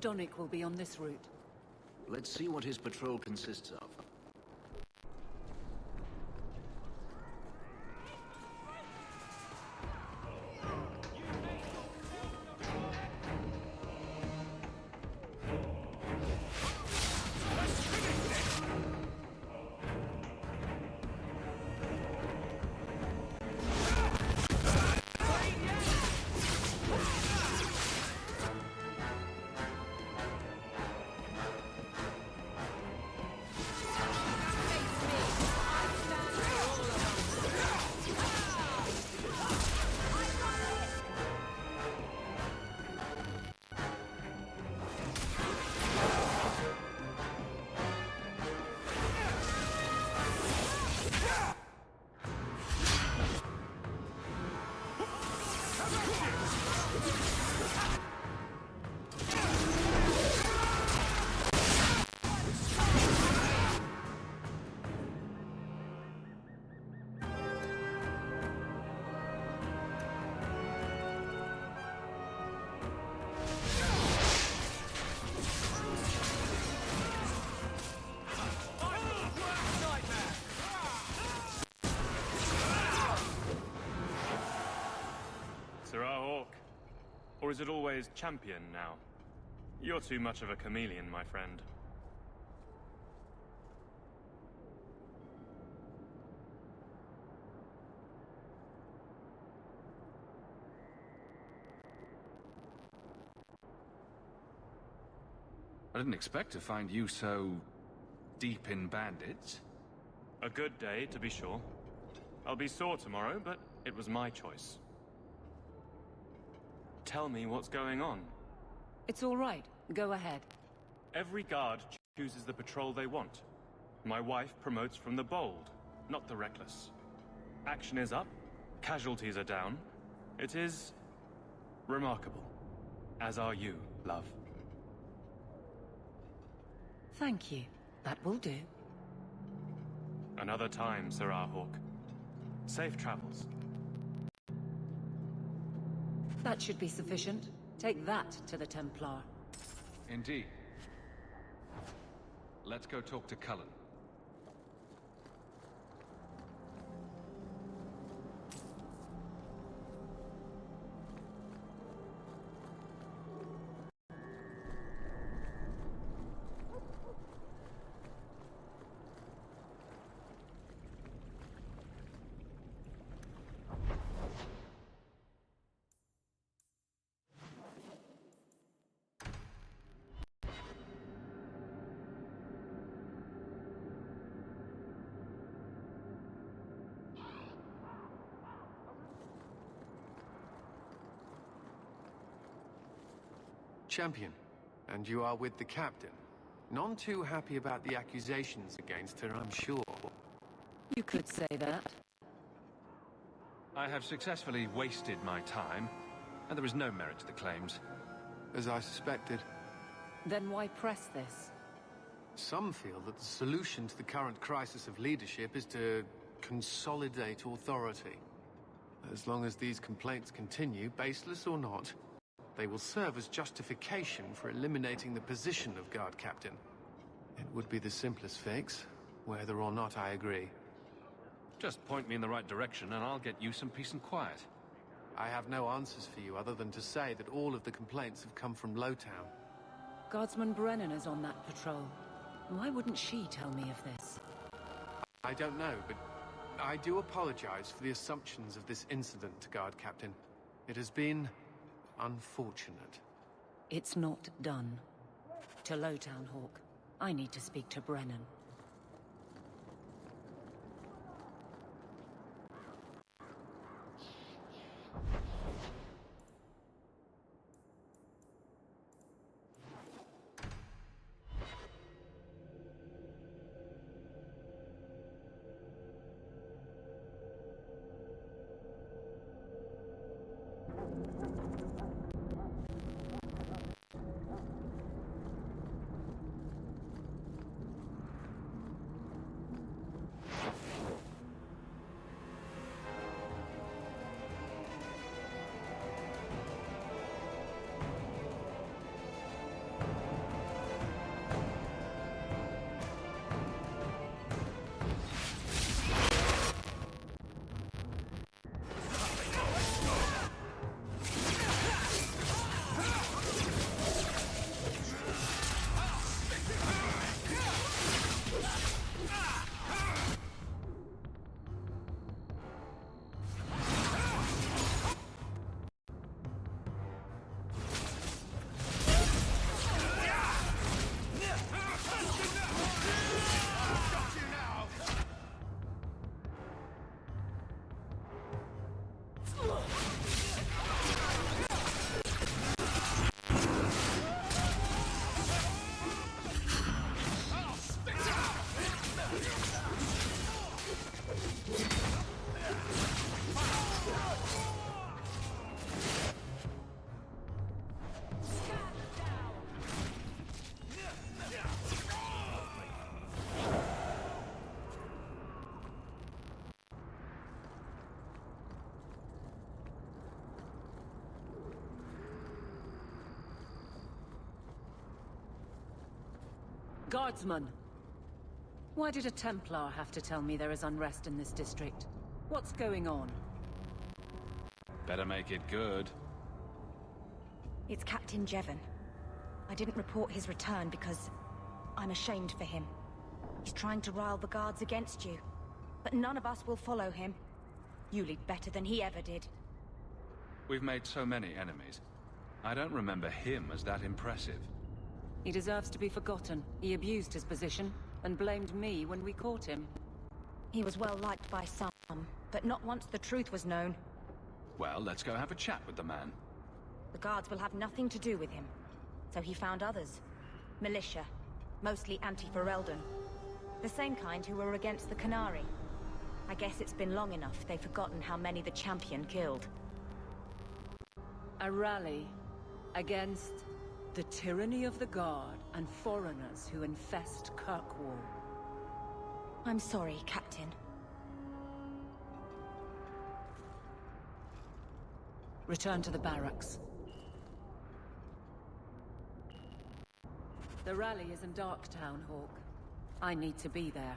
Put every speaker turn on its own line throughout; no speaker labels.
Donnic will be on this route.
Let's see what his patrol consists of.
Or is it always champion now? You're too much of a chameleon, my friend.
I didn't expect to find you so deep in bandits.
A good day, to be sure. I'll be sore tomorrow, but it was my choice. Tell me what's going on.
It's all right. Go ahead.
Every guard chooses the patrol they want. My wife promotes from the bold, not the reckless. Action is up, casualties are down. It is remarkable. As are you, love.
Thank you. That will do.
Another time, Sirrah Hawk. Safe travels.
That should be sufficient. Take that to the Templar.
Indeed. Let's go talk to Cullen.
Champion, and you are with the captain. None too happy about the accusations against her, I'm sure.
You could say that.
I have successfully wasted my time, and there is no merit to the claims.
As I suspected.
Then why press this?
Some feel that the solution to the current crisis of leadership is to consolidate authority. As long as these complaints continue, baseless or not, they will serve as justification for eliminating the position of guard captain. It would be the simplest fix, whether or not I agree.
Just point me in the right direction and I'll get you some peace and quiet.
I have no answers for you other than to say that all of the complaints have come from Lowtown.
Guardsman Brennan is on that patrol. Why wouldn't she tell me of this?
I don't know, but I do apologize for the assumptions of this incident, guard captain. It has been unfortunate.
It's not done. To Lowtown, Hawk. I need to speak to Brennan. Guardsman! Why did a Templar have to tell me there is unrest in this district? What's going on?
Better make it good.
It's Captain Jevon. I didn't report his return because I'm ashamed for him. He's trying to rile the guards against you. But none of us will follow him. You lead better than he ever did.
We've made so many enemies. I don't remember him as that impressive.
He deserves to be forgotten. He abused his position and blamed me when we caught him.
He was well liked by some, but not once the truth was known.
Well, let's go have a chat with the man.
The guards will have nothing to do with him. So he found others. Militia. Mostly anti-Ferelden. The same kind who were against the Canary. I guess it's been long enough they've forgotten how many the Champion killed.
A rally against the tyranny of the Guard and foreigners who infest Kirkwall.
I'm sorry, Captain.
Return to the barracks. The rally is in Darktown, Hawk. I need to be there.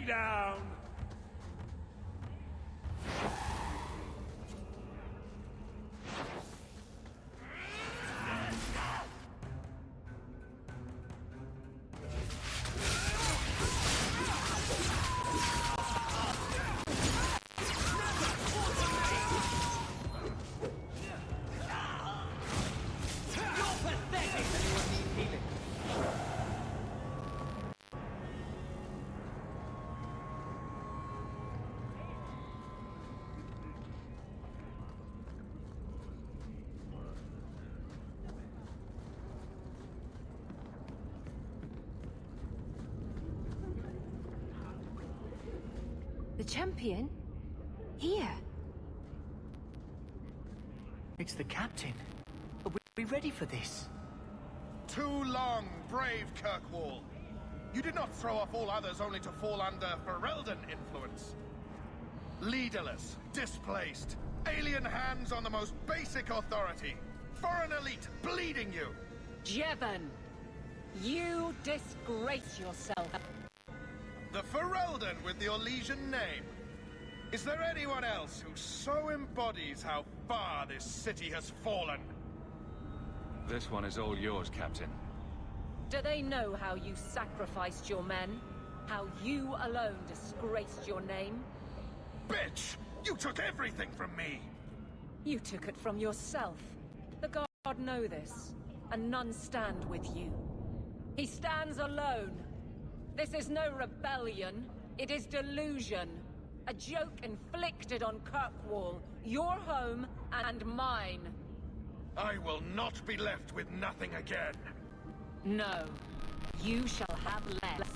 down!
The champion? Here?
It's the captain. Are we ready for this?
Too long, brave Kirkwall. You did not throw off all others only to fall under Ferelden influence. Leaderless, displaced, alien hands on the most basic authority. Foreign elite bleeding you.
Jevon, you disgrace yourself.
The Ferelden with the Orlesian name. Is there anyone else who so embodies how far this city has fallen?
This one is all yours, Captain.
Do they know how you sacrificed your men? How you alone disgraced your name?
Bitch! You took everything from me!
You took it from yourself. The God know this, and none stand with you. He stands alone. This is no rebellion, it is delusion. A joke inflicted on Kirkwall, your home and mine.
I will not be left with nothing again.
No, you shall have less.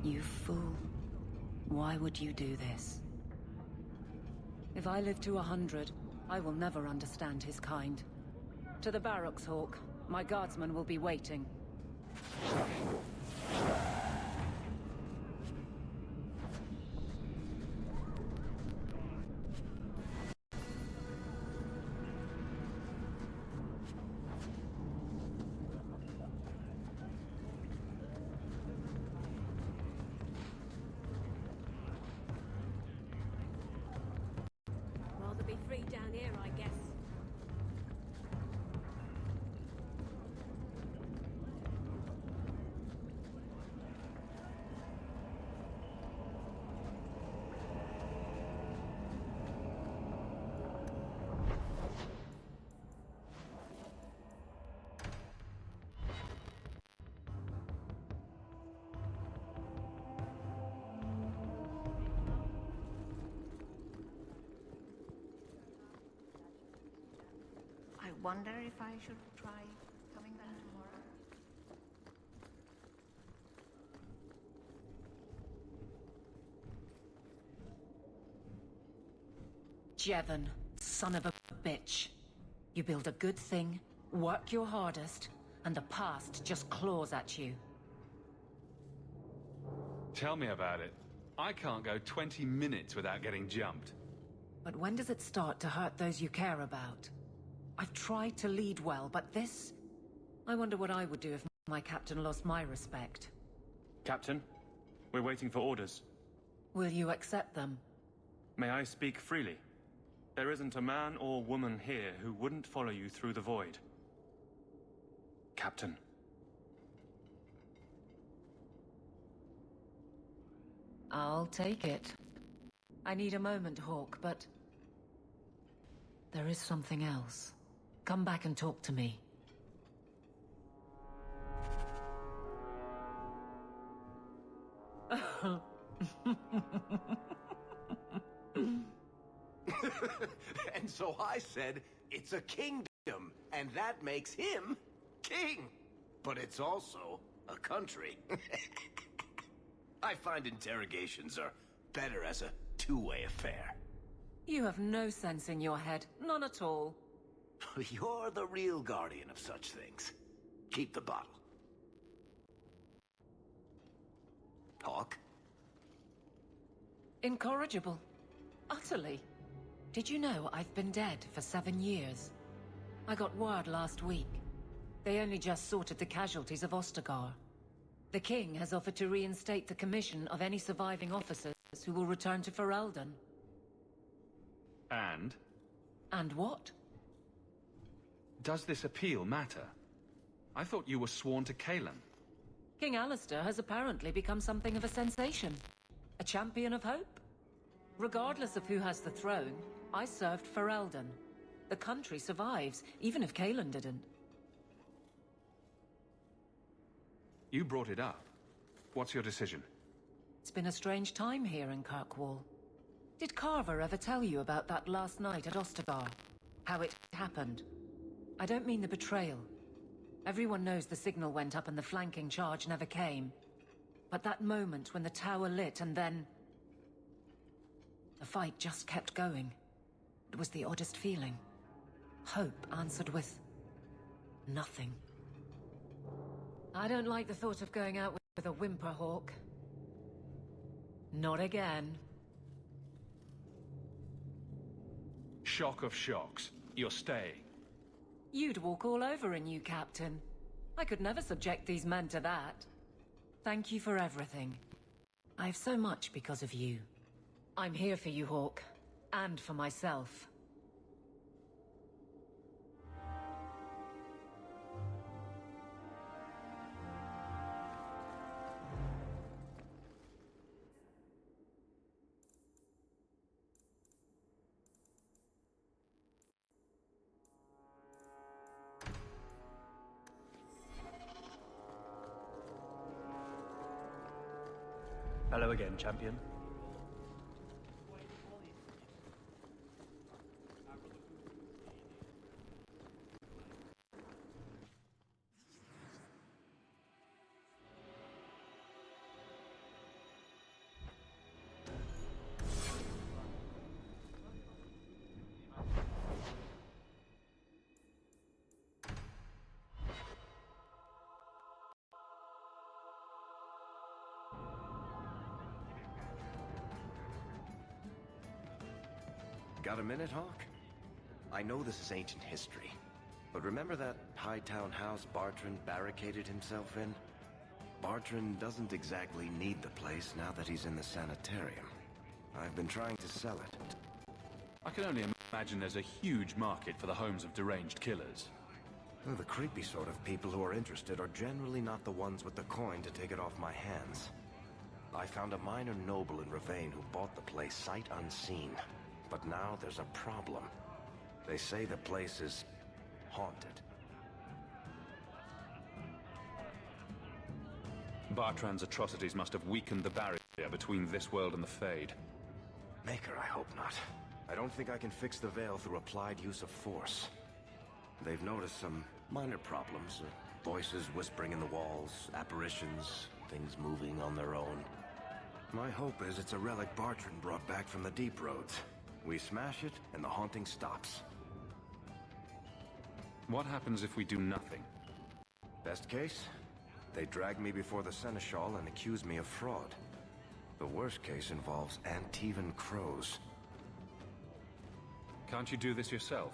You fool. Why would you do this? If I live to 100, I will never understand his kind. To the barracks, Hawk. My guardsmen will be waiting. Rather be free down here, I guess.
wonder if I should try coming back tomorrow.
Jevon, son of a bitch. You build a good thing, work your hardest, and the past just claws at you.
Tell me about it. I can't go 20 minutes without getting jumped.
But when does it start to hurt those you care about? I've tried to lead well, but this... I wonder what I would do if my captain lost my respect.
Captain, we're waiting for orders.
Will you accept them?
May I speak freely? There isn't a man or woman here who wouldn't follow you through the void. Captain.
I'll take it. I need a moment, Hawk, but... there is something else. Come back and talk to me.
And so I said, it's a kingdom, and that makes him king. But it's also a country. I find interrogations are better as a two-way affair.
You have no sense in your head. None at all.
You're the real guardian of such things. Keep the bottle. Hawk?
Incorrigible. Utterly. Did you know I've been dead for 7 years? I got word last week. They only just sorted the casualties of Ostagar. The king has offered to reinstate the commission of any surviving officers who will return to Ferelden.
And?
And what?
Does this appeal matter? I thought you were sworn to Cailan.
King Alistair has apparently become something of a sensation. A champion of hope. Regardless of who has the throne, I served Ferelden. The country survives, even if Cailan didn't.
You brought it up. What's your decision?
It's been a strange time here in Kirkwall. Did Carver ever tell you about that last night at Ostagar? How it happened? I don't mean the betrayal. Everyone knows the signal went up and the flanking charge never came. But that moment when the tower lit and then... the fight just kept going. It was the oddest feeling. Hope answered with... nothing. I don't like the thought of going out with a whimper, Hawk. Not again.
Shock of shocks. You're staying.
You'd walk all over a new captain. I could never subject these men to that. Thank you for everything. I have so much because of you. I'm here for you, Hawk. And for myself.
Hello again, champion.
Got a minute, Hawk? I know this is ancient history, but remember that Hightown house Bartrand barricaded himself in? Bartrand doesn't exactly need the place now that he's in the sanitarium. I've been trying to sell it.
I can only imagine there's a huge market for the homes of deranged killers.
Well, the creepy sort of people who are interested are generally not the ones with the coin to take it off my hands. I found a minor noble in Ravane who bought the place sight unseen. But now there's a problem. They say the place is haunted.
Bartrand's atrocities must have weakened the barrier between this world and the Fade.
Maker, I hope not. I don't think I can fix the veil through applied use of force. They've noticed some minor problems. Voices whispering in the walls, apparitions, things moving on their own. My hope is it's a relic Bartrand brought back from the Deep Roads. We smash it, and the haunting stops.
What happens if we do nothing?
Best case, they drag me before the Seneschal and accuse me of fraud. The worst case involves Antivan crows.
Can't you do this yourself?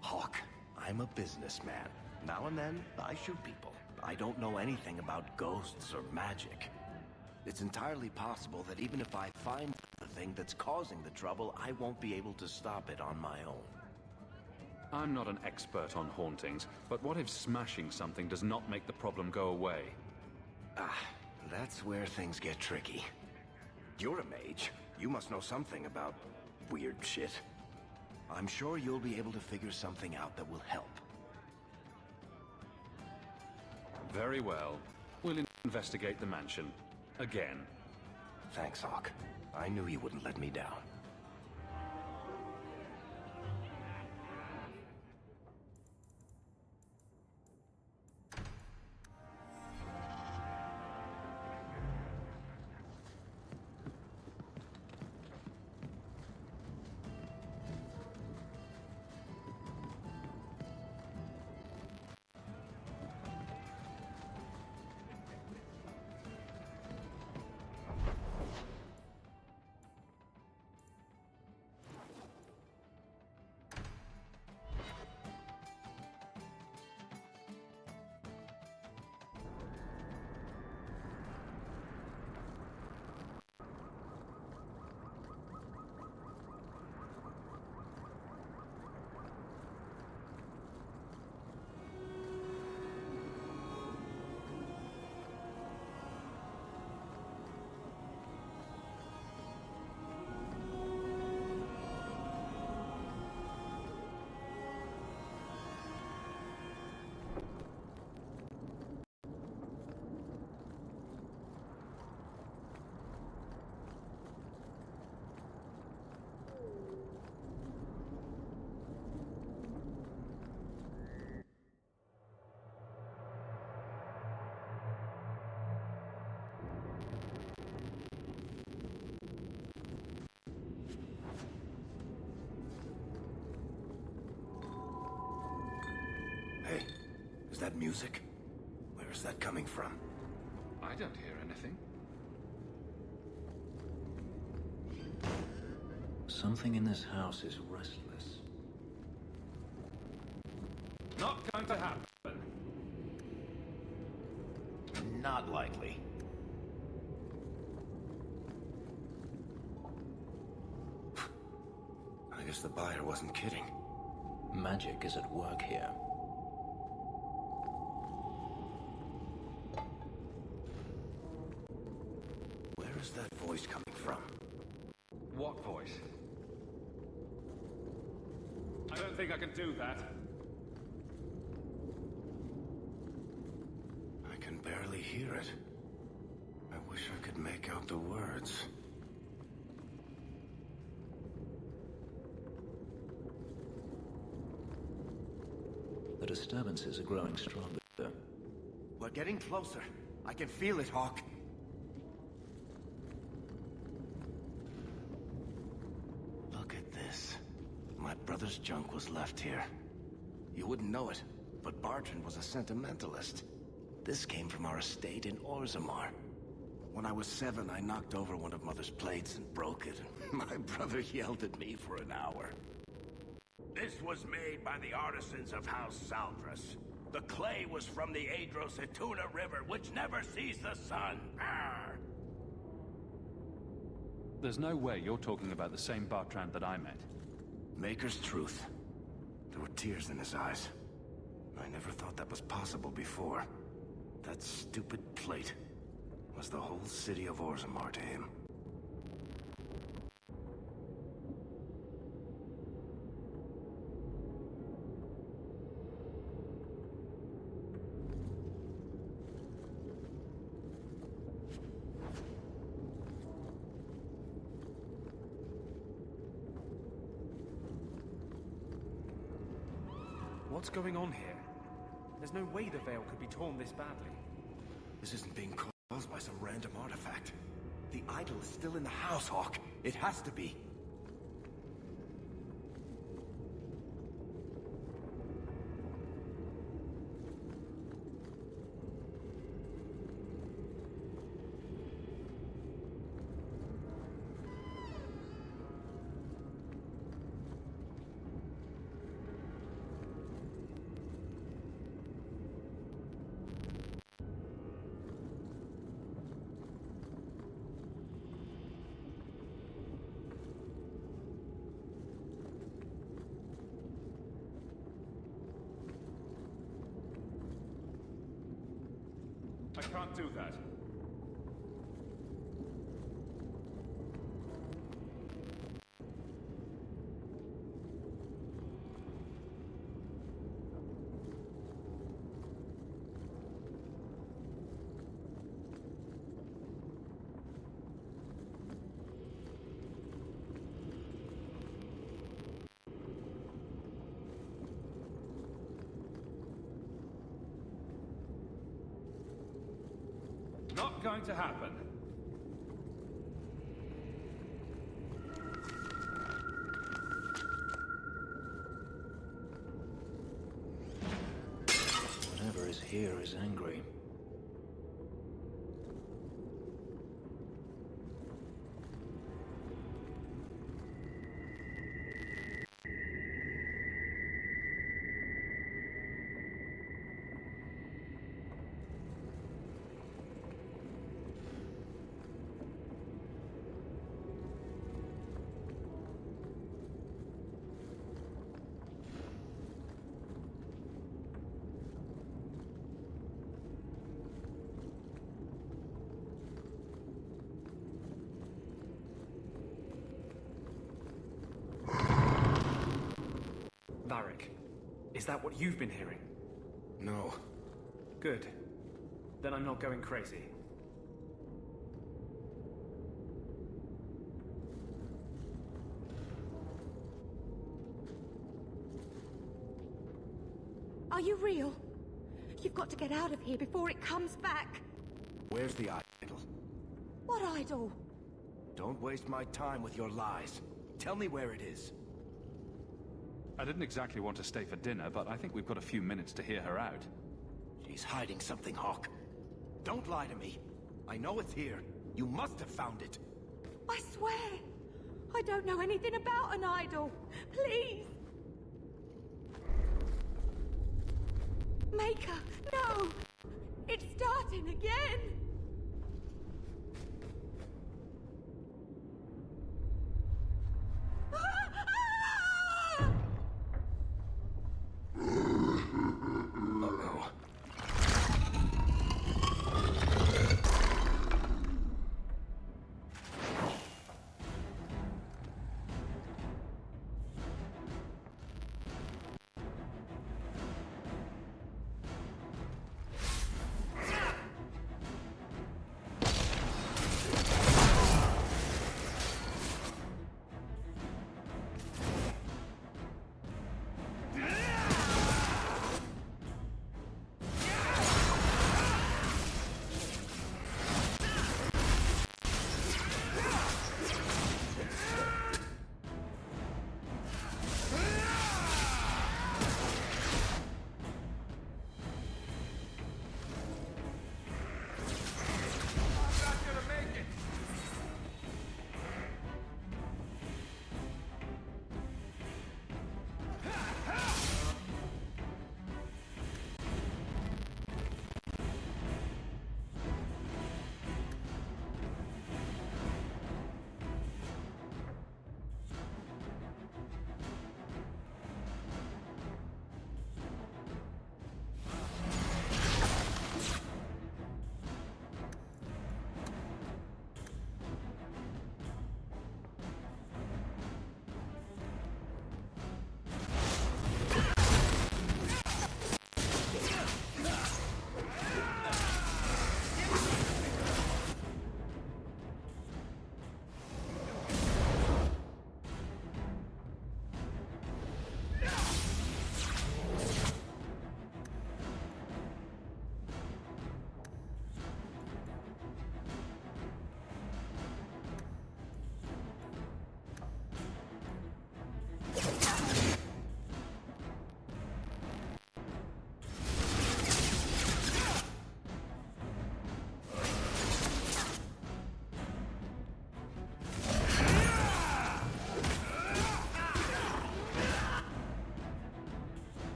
Hawk, I'm a businessman. Now and then, I shoot people. I don't know anything about ghosts or magic. It's entirely possible that even if I find the thing that's causing the trouble, I won't be able to stop it on my own.
I'm not an expert on hauntings, but what if smashing something does not make the problem go away?
That's where things get tricky. You're a mage. You must know something about weird shit. I'm sure you'll be able to figure something out that will help.
Very well. We'll investigate the mansion. Again.
Thanks, Hawk. I knew you wouldn't let me down. Hey, is that music? Where is that coming from?
I don't hear anything.
Something in this house is restless.
Not going to happen.
Not likely. I guess the buyer wasn't kidding.
Magic is at work here.
Where is that voice coming from?
What voice? I don't think I can do that.
I can barely hear it. I wish I could make out the words.
The disturbances are growing stronger.
We're getting closer. I can feel it, Hawk. Look at this. My brother's junk was left here. You wouldn't know it, but Bartrand was a sentimentalist. This came from our estate in Orzammar. When I was 7, I knocked over one of Mother's plates and broke it. My brother yelled at me for an hour.
This was made by the artisans of House Saldras. The clay was from the Adro-Setuna River, which never sees the sun. Arr!
There's no way you're talking about the same Bartrand that I met.
Maker's truth. There were tears in his eyes. I never thought that was possible before. That stupid plate was the whole city of Orzammar to him.
What's going on here? There's no way the veil could be torn this badly.
This isn't being caused by some random artifact. The idol is still in the house, Hawk. It has to be.
I can't do that. Not going to happen.
Whatever is here is angry.
Varric, is that what you've been hearing?
No.
Good. Then I'm not going crazy.
Are you real? You've got to get out of here before it comes back.
Where's the idol?
What idol?
Don't waste my time with your lies. Tell me where it is.
I didn't exactly want to stay for dinner, but I think we've got a few minutes to hear her out.
She's hiding something, Hawk. Don't lie to me. I know it's here. You must have found it.
I swear, I don't know anything about an idol. Please. Maker, no! It's starting again!
Uh-oh.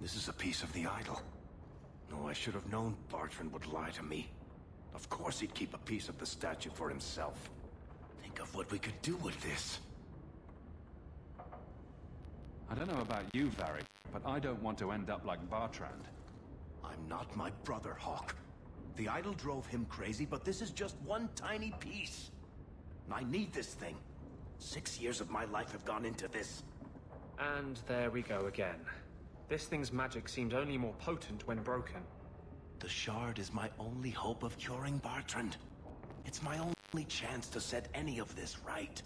This is a piece of the idol. No, I should have known Bartrand would lie to me. Of course he'd keep a piece of the statue for himself. Think of what we could do with this.
I don't know about you, Varric, but I don't want to end up like Bartrand.
I'm not my brother, Hawk. The idol drove him crazy, but this is just one tiny piece. I need this thing. 6 years of my life have gone into this.
And there we go again. This thing's magic seemed only more potent when broken.
The shard is my only hope of curing Bartrand. It's my only chance to set any of this right.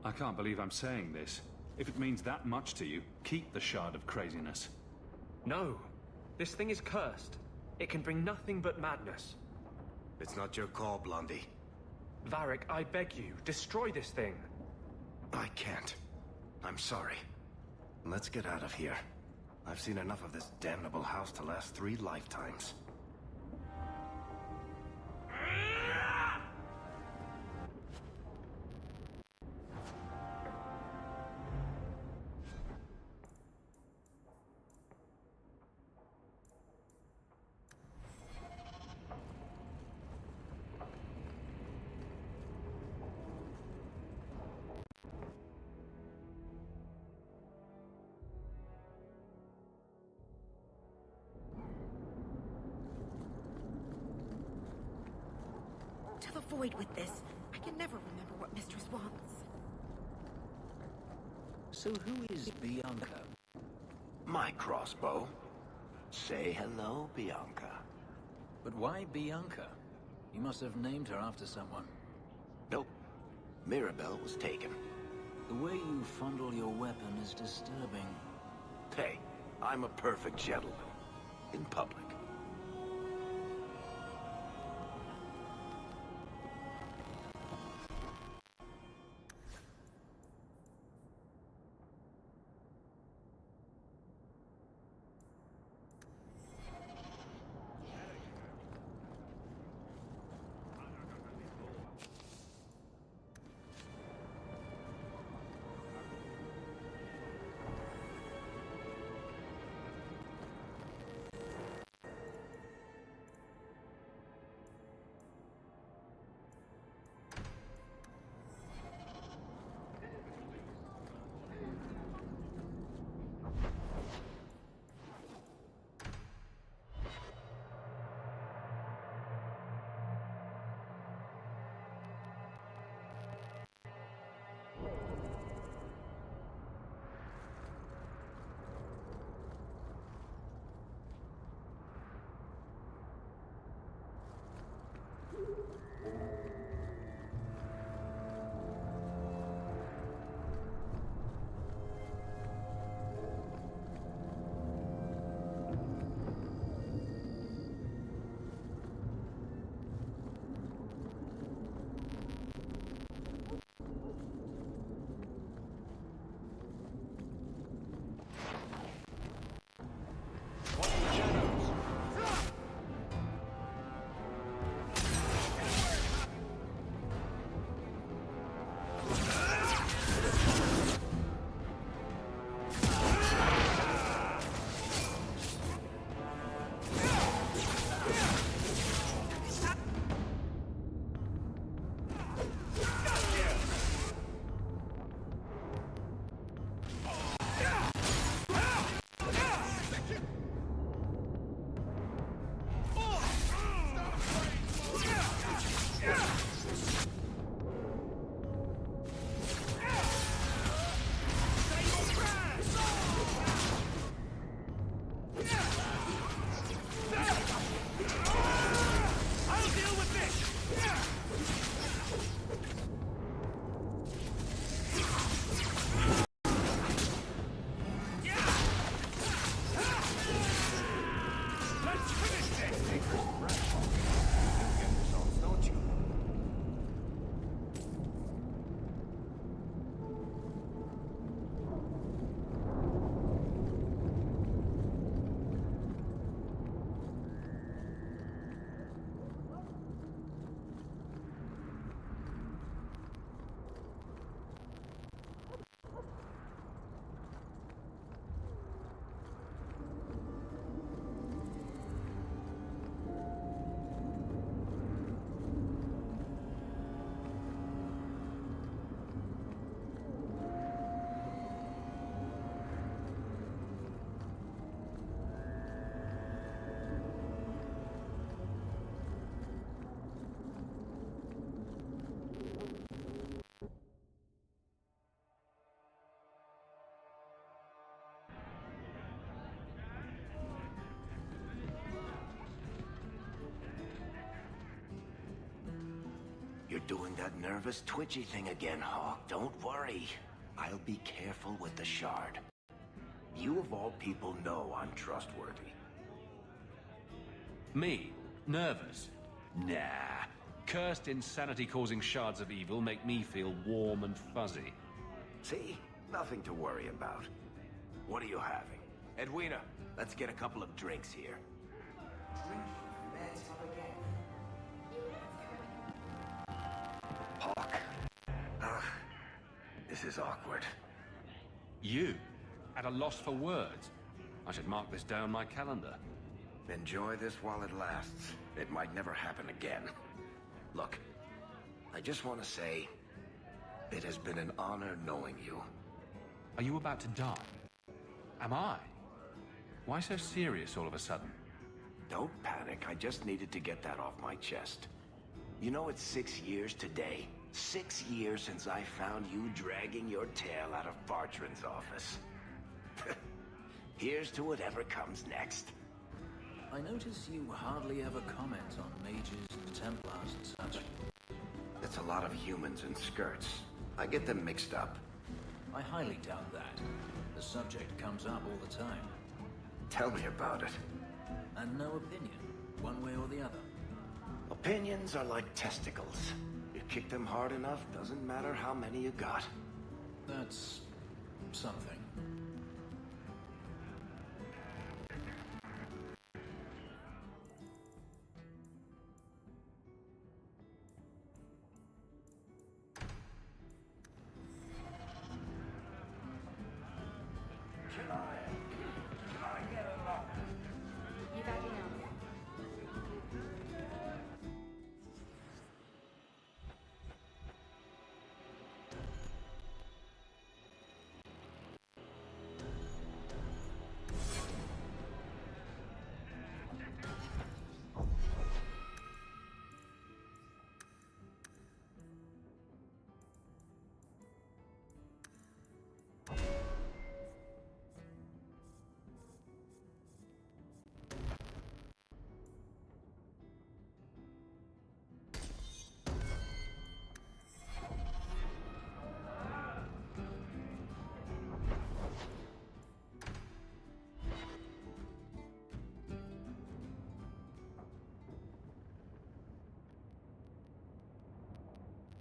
I can't believe I'm saying this. If it means that much to you, keep the Shard of Craziness.
No. This thing is cursed. It can bring nothing but madness.
It's not your call, Blondie.
Varric, I beg you, destroy this thing.
I can't. I'm sorry. Let's get out of here. I've seen enough of this damnable house to last 3 lifetimes.
To the void with this. I can never remember what Mistress wants.
So who is Bianca?
My crossbow. Say hello, Bianca.
But why Bianca? You must have named her after someone.
Nope. Mirabelle was taken.
The way you fondle your weapon is disturbing.
Hey, I'm a perfect gentleman. In public.
You're doing that nervous, twitchy thing again, Hawk. Don't worry. I'll be careful with the shard. You of all people know I'm trustworthy.
Me? Nervous? Nah. Cursed insanity-causing shards of evil make me feel warm and fuzzy.
See? Nothing to worry about. What are you having? Edwina, let's get a couple of drinks here. Hawk. This is awkward.
You? At a loss for words? I should mark this down my calendar.
Enjoy this while it lasts. It might never happen again. Look, I just want to say, it has been an honor knowing you.
Are you about to die? Am I? Why so serious all of a sudden?
Don't panic, I just needed to get that off my chest. You know it's 6 years today. 6 years since I found you dragging your tail out of Bartran's office. Here's to whatever comes next.
I notice you hardly ever comment on mages, Templars, and such.
It's a lot of humans in skirts. I get them mixed up.
I highly doubt that. The subject comes up all the time.
Tell me about it.
And no opinion, one way or the other.
Opinions are like testicles. You kick them hard enough, doesn't matter how many you got.
That's something.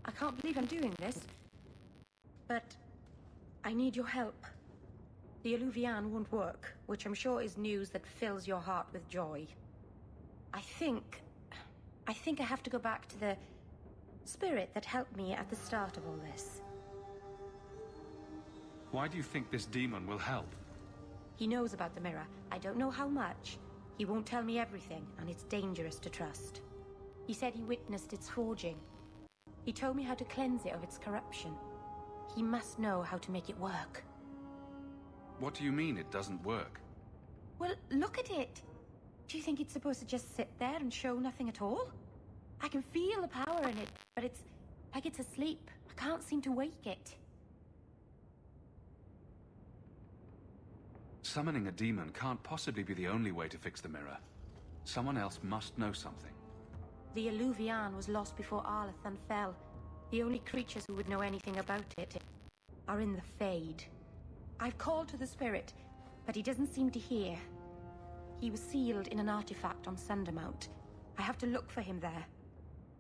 I can't believe I'm doing this. But I need your help. The Alluvian won't work, which I'm sure is news that fills your heart with joy. I think I have to go back to the spirit that helped me at the start of all this.
Why do you think this demon will help?
He knows about the mirror. I don't know how much. He won't tell me everything, and it's dangerous to trust. He said he witnessed its forging. He told me how to cleanse it of its corruption. He must know how to make it work.
What do you mean it doesn't work?
Well, look at it. Do you think it's supposed to just sit there and show nothing at all? I can feel the power in it, but it's like it's asleep. I can't seem to wake it.
Summoning a demon can't possibly be the only way to fix the mirror. Someone else must know something.
The Alluvian was lost before Arlathan fell. The only creatures who would know anything about it are in the Fade. I've called to the spirit, but he doesn't seem to hear. He was sealed in an artifact on Sundermount. I have to look for him there.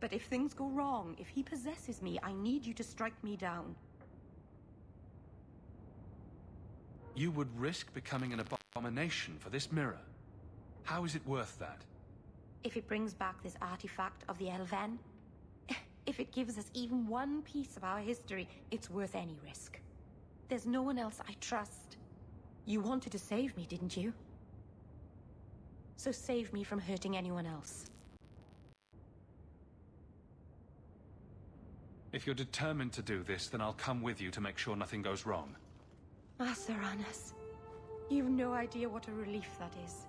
But if things go wrong, if he possesses me, I need you to strike me down.
You would risk becoming an abomination for this mirror. How is it worth that?
If it brings back this artifact of the Elven, if it gives us even one piece of our history, it's worth any risk. There's no one else I trust. You wanted to save me, didn't you? So save me from hurting anyone else.
If you're determined to do this, then I'll come with you to make sure nothing goes wrong.
Ah, Saranas. You've no idea what a relief that is.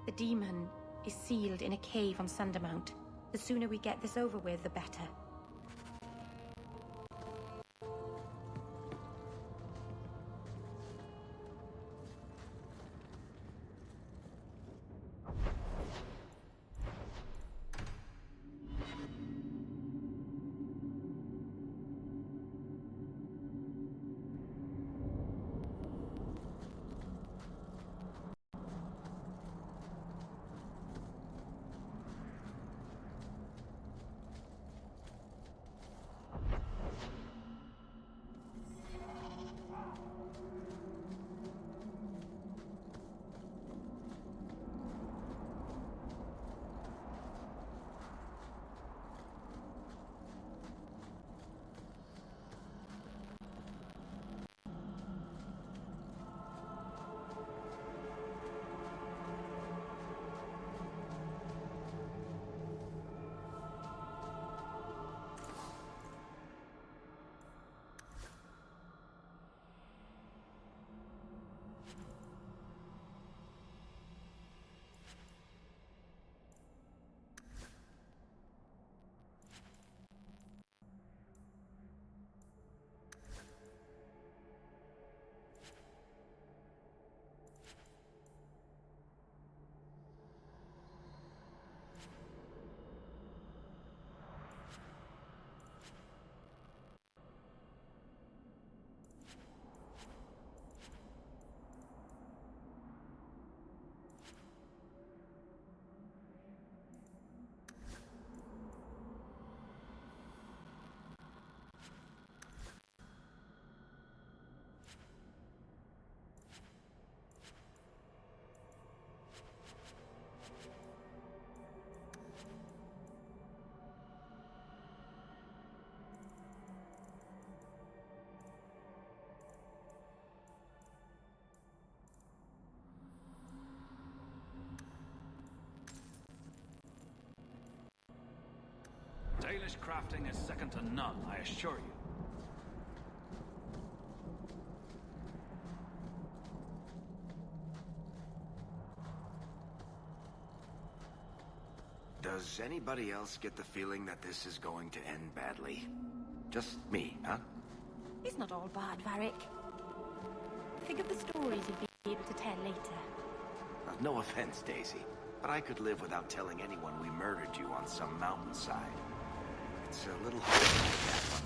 The demon is sealed in a cave on Sundermount. The sooner we get this over with, the better.
Baelish crafting is second to none, I assure you.
Does anybody else get the feeling that this is going to end badly? Just me, huh?
It's not all bad, Varric. Think of the stories you'd be able to tell later.
No offense, Daisy, but I could live without telling anyone we murdered you on some mountainside. It's a little hard to make that one.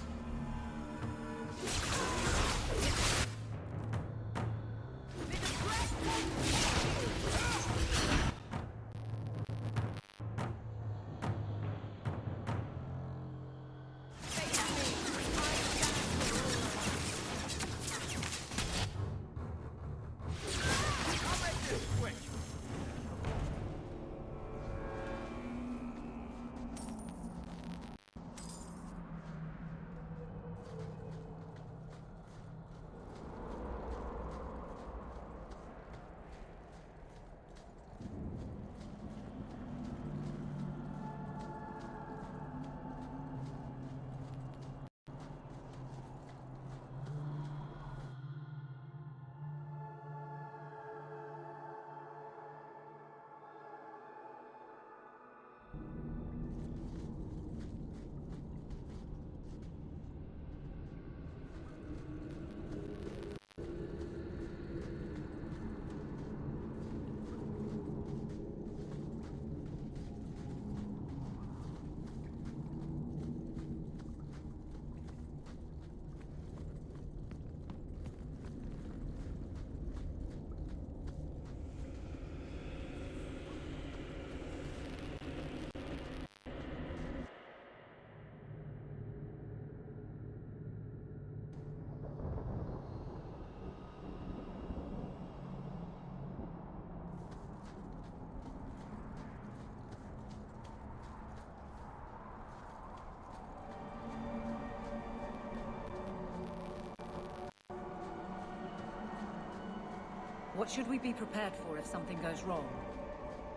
What should we be prepared for if something goes wrong?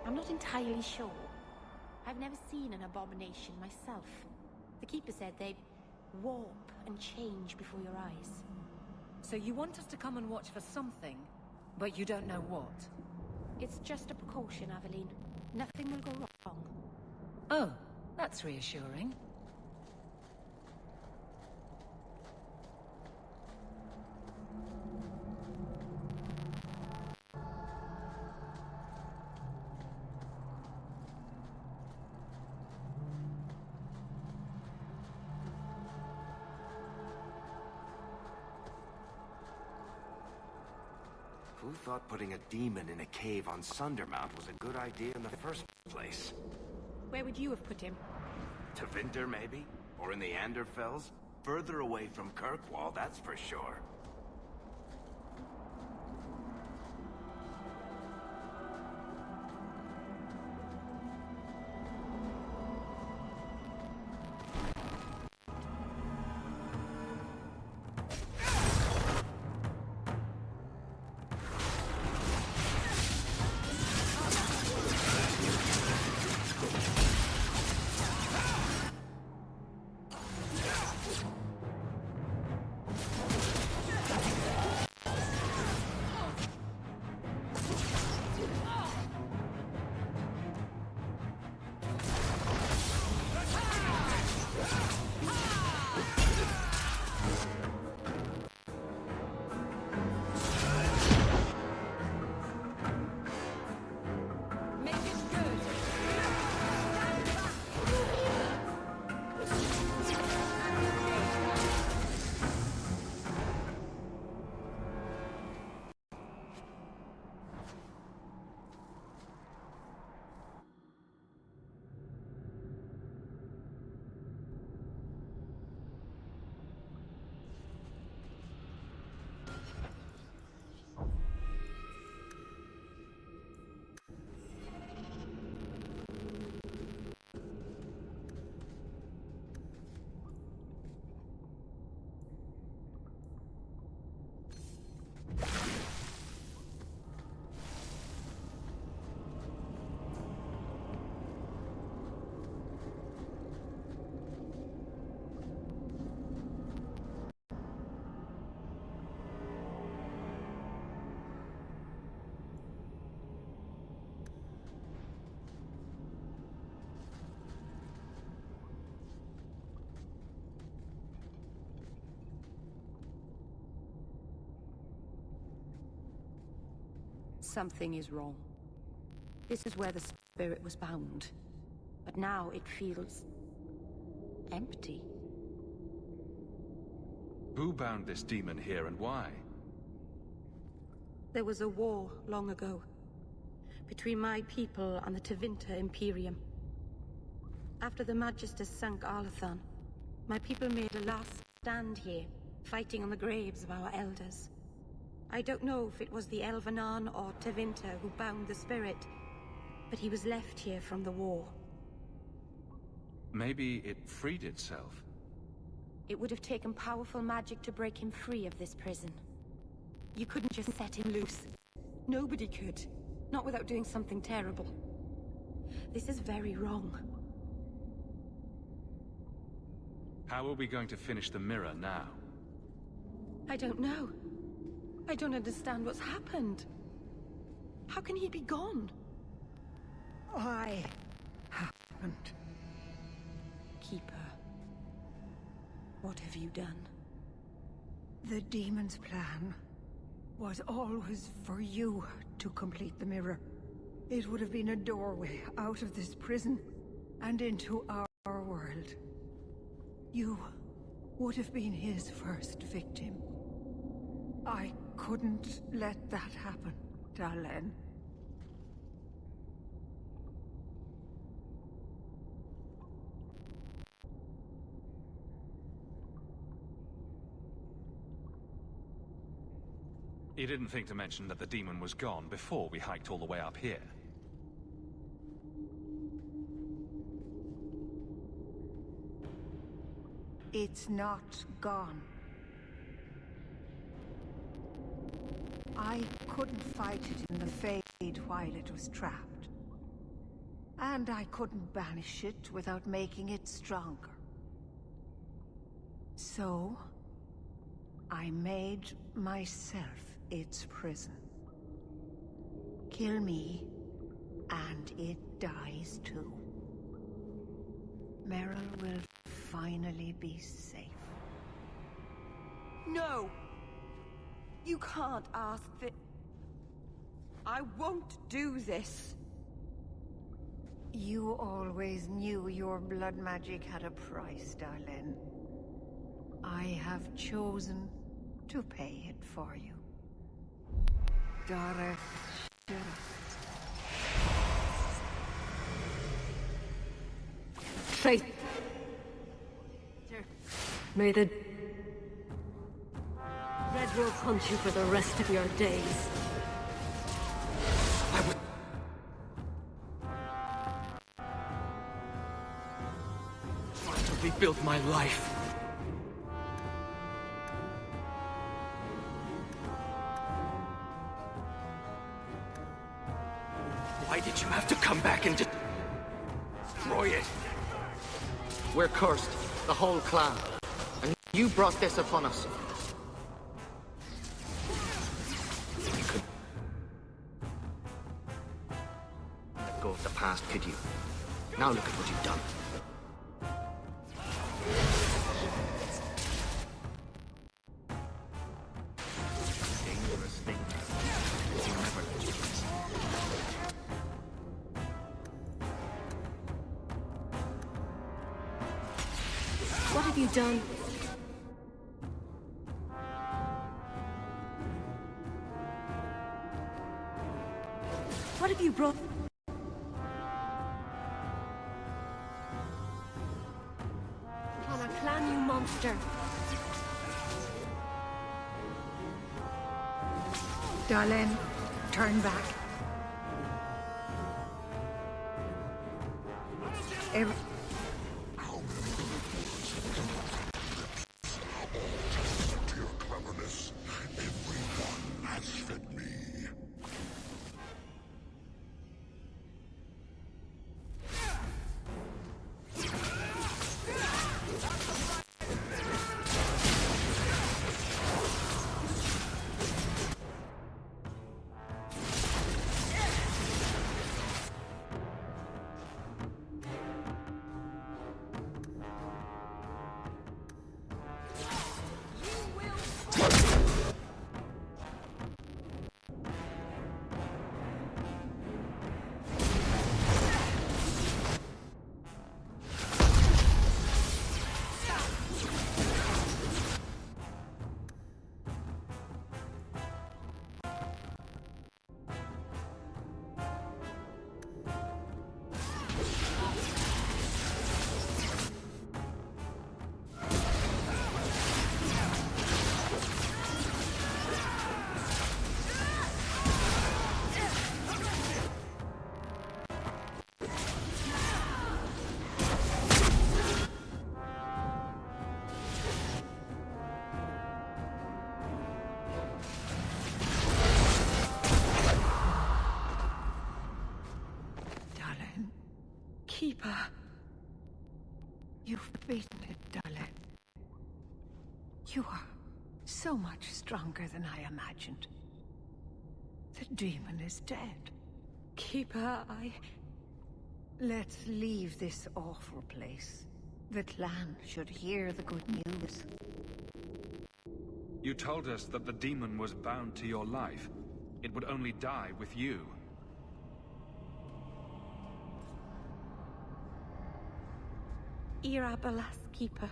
I'm not entirely sure. I've never seen an abomination myself. The Keeper said they'd warp and change before your eyes.
So you want us to come and watch for something, but you don't know what?
It's just a precaution, Aveline. Nothing will go wrong.
Oh, that's reassuring.
Who thought putting a demon in a cave on Sundermount was a good idea in the first place?
Where would you have put him?
To Winter, maybe? Or in the Anderfells? Further away from Kirkwall, that's for sure.
Something is wrong. This is where the spirit was bound. But now it feels... empty.
Who bound this demon here and why?
There was a war long ago. Between my people and the Tevinter Imperium. After the Magisters sank Arlathan, my people made a last stand here, fighting on the graves of our elders. I don't know if it was the Elvenan or Tevinter who bound the spirit, but he was left here from the war.
Maybe it freed itself.
It would have taken powerful magic to break him free of this prison. You couldn't just set him loose. Nobody could. Not without doing something terrible. This is very wrong.
How are we going to finish the mirror now?
I don't know. I don't understand what's happened. How can he be gone?
Why happened?
Keeper. What have you done?
The demon's plan was always for you to complete the mirror. It would have been a doorway out of this prison and into our world. You would have been his first victim. I couldn't let that happen, Dalen.
You didn't think to mention that the demon was gone before we hiked all the way up here.
It's not gone. I couldn't fight it in the Fade while it was trapped. And I couldn't banish it without making it stronger. So, I made myself its prison. Kill me, and it dies too. Meryl will finally be safe.
No! You can't ask that. I won't do this.
You always knew your blood magic had a price, Darlene. I have chosen to pay it for you. Dareth.
Traitor. May the Red will hunt you for the rest of your days.
Trying to rebuild my life. Why did you have to come back and destroy it? We're cursed, the whole clan. And you brought this upon us. You could let go of the past, could you? Now look at what you've done. Dangerous thing. You'll never let you.
What have you done? What have you brought? On a clan, you monster.
Darlene, turn back. You've beaten it, Dale. You are so much stronger than I imagined. The demon is dead.
Keeper,
Let's leave this awful place. The clan should hear the good news.
You told us that the demon was bound to your life. It would only die with you.
Irabalas, Keeper.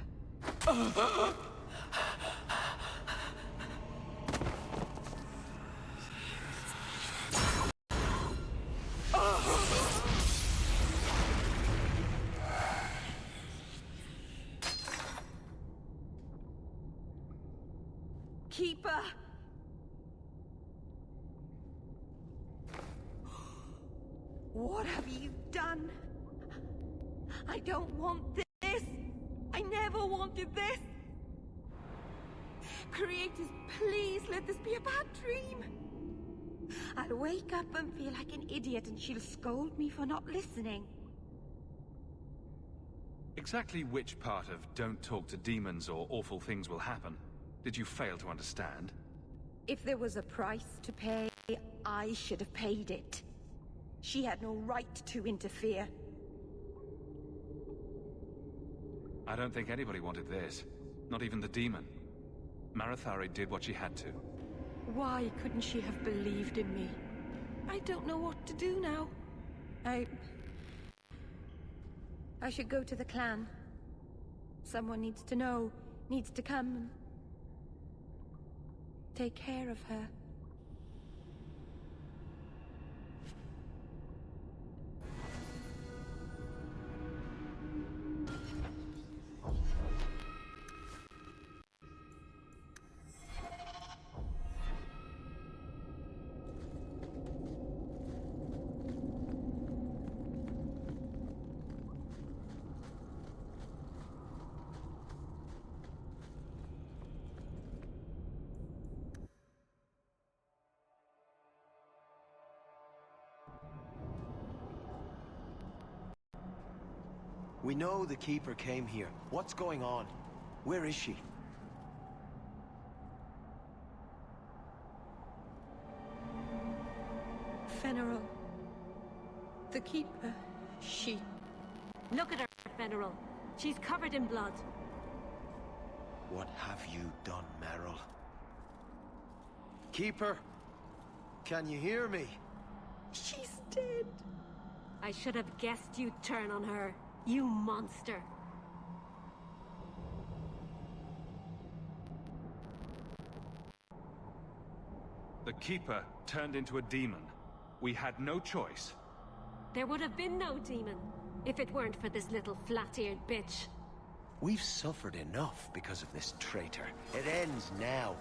Keeper! What have you done? I don't want this! I never wanted this! Creators, please let this be a bad dream! I'll wake up and feel like an idiot and she'll scold me for not listening.
Exactly which part of don't talk to demons or awful things will happen did you fail to understand?
If there was a price to pay, I should have paid it. She had no right to interfere.
I don't think anybody wanted this. Not even the demon. Marathari did what she had to.
Why couldn't she have believed in me? I don't know what to do now. I should go to the clan. Someone needs to know, needs to come and take care of her.
We know the Keeper came here. What's going on? Where is she?
Fenarel. The Keeper. She...
Look at her, Fenarel. She's covered in blood.
What have you done, Meryl? Keeper? Can you hear me?
She's dead.
I should have guessed you'd turn on her. You monster.
The Keeper turned into a demon. We had no choice.
There would have been no demon if it weren't for this little flat-eared bitch.
We've suffered enough because of this traitor. It ends now.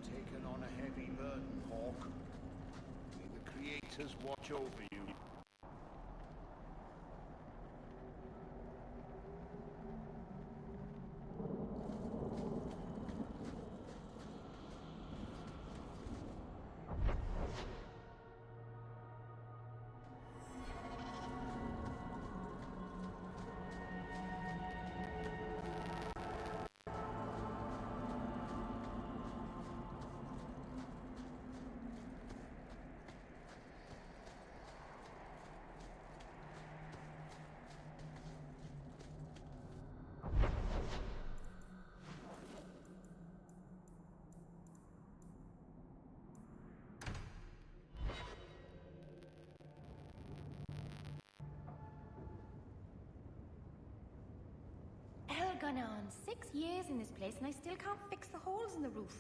Taken on a heavy burden, Hawk. May the creators watch over you.
Gone on 6 years in this place and I still can't fix the holes in the roof.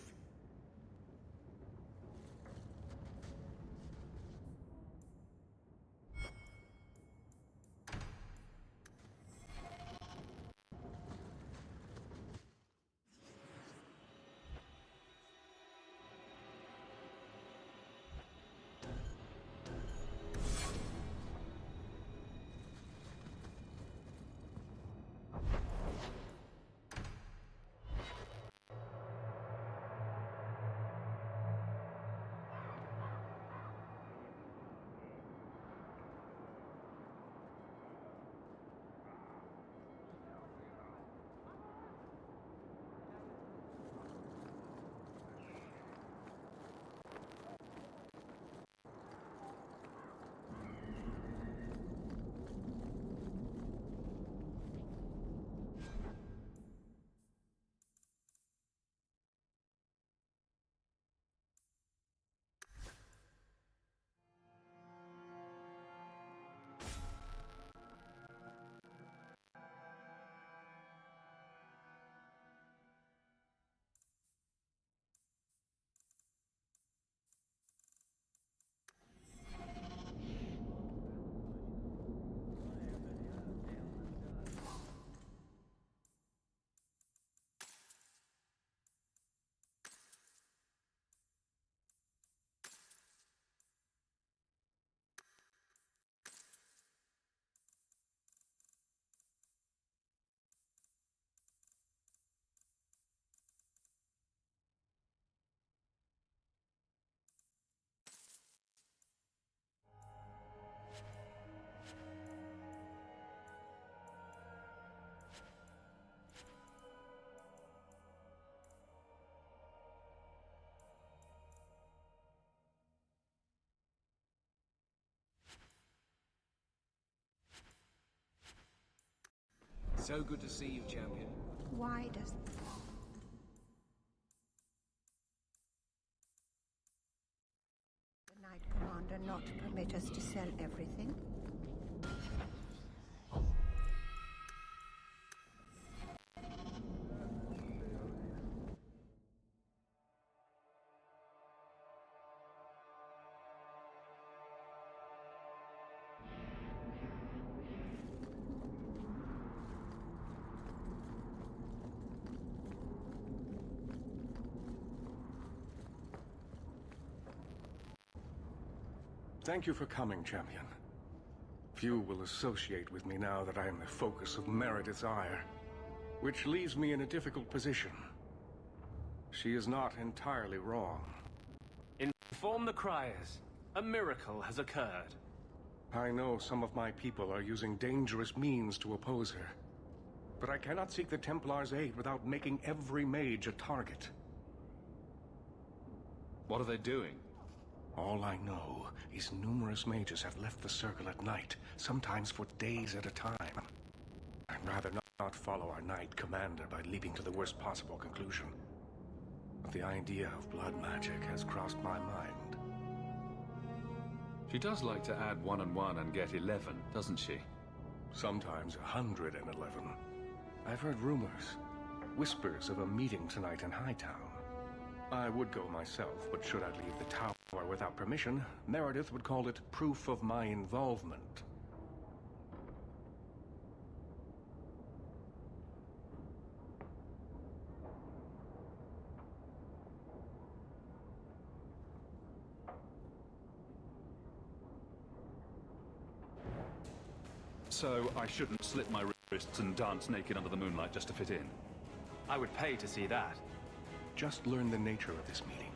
So good to see you, champion.
Why does... the Knight Commander not permit us to sell everything?
Thank you for coming, champion. Few will associate with me now that I am the focus of Meredith's ire, which leaves me in a difficult position. She is not entirely wrong.
Inform the criers. A miracle has occurred.
I know some of my people are using dangerous means to oppose her. But I cannot seek the Templars' aid without making every mage a target.
What are they doing?
All I know is numerous mages have left the Circle at night, sometimes for days at a time. I'd rather not follow our Knight Commander by leaping to the worst possible conclusion. But the idea of blood magic has crossed my mind.
She does like to add 1 and 1 and get 11, doesn't she?
Sometimes 111. I've heard rumors, whispers of a meeting tonight in Hightown. I would go myself, but should I leave the tower without permission, Meredith would call it proof of my involvement.
So I shouldn't slit my wrists and dance naked under the moonlight just to fit in?
I would pay to see that.
Just learn the nature of this meeting.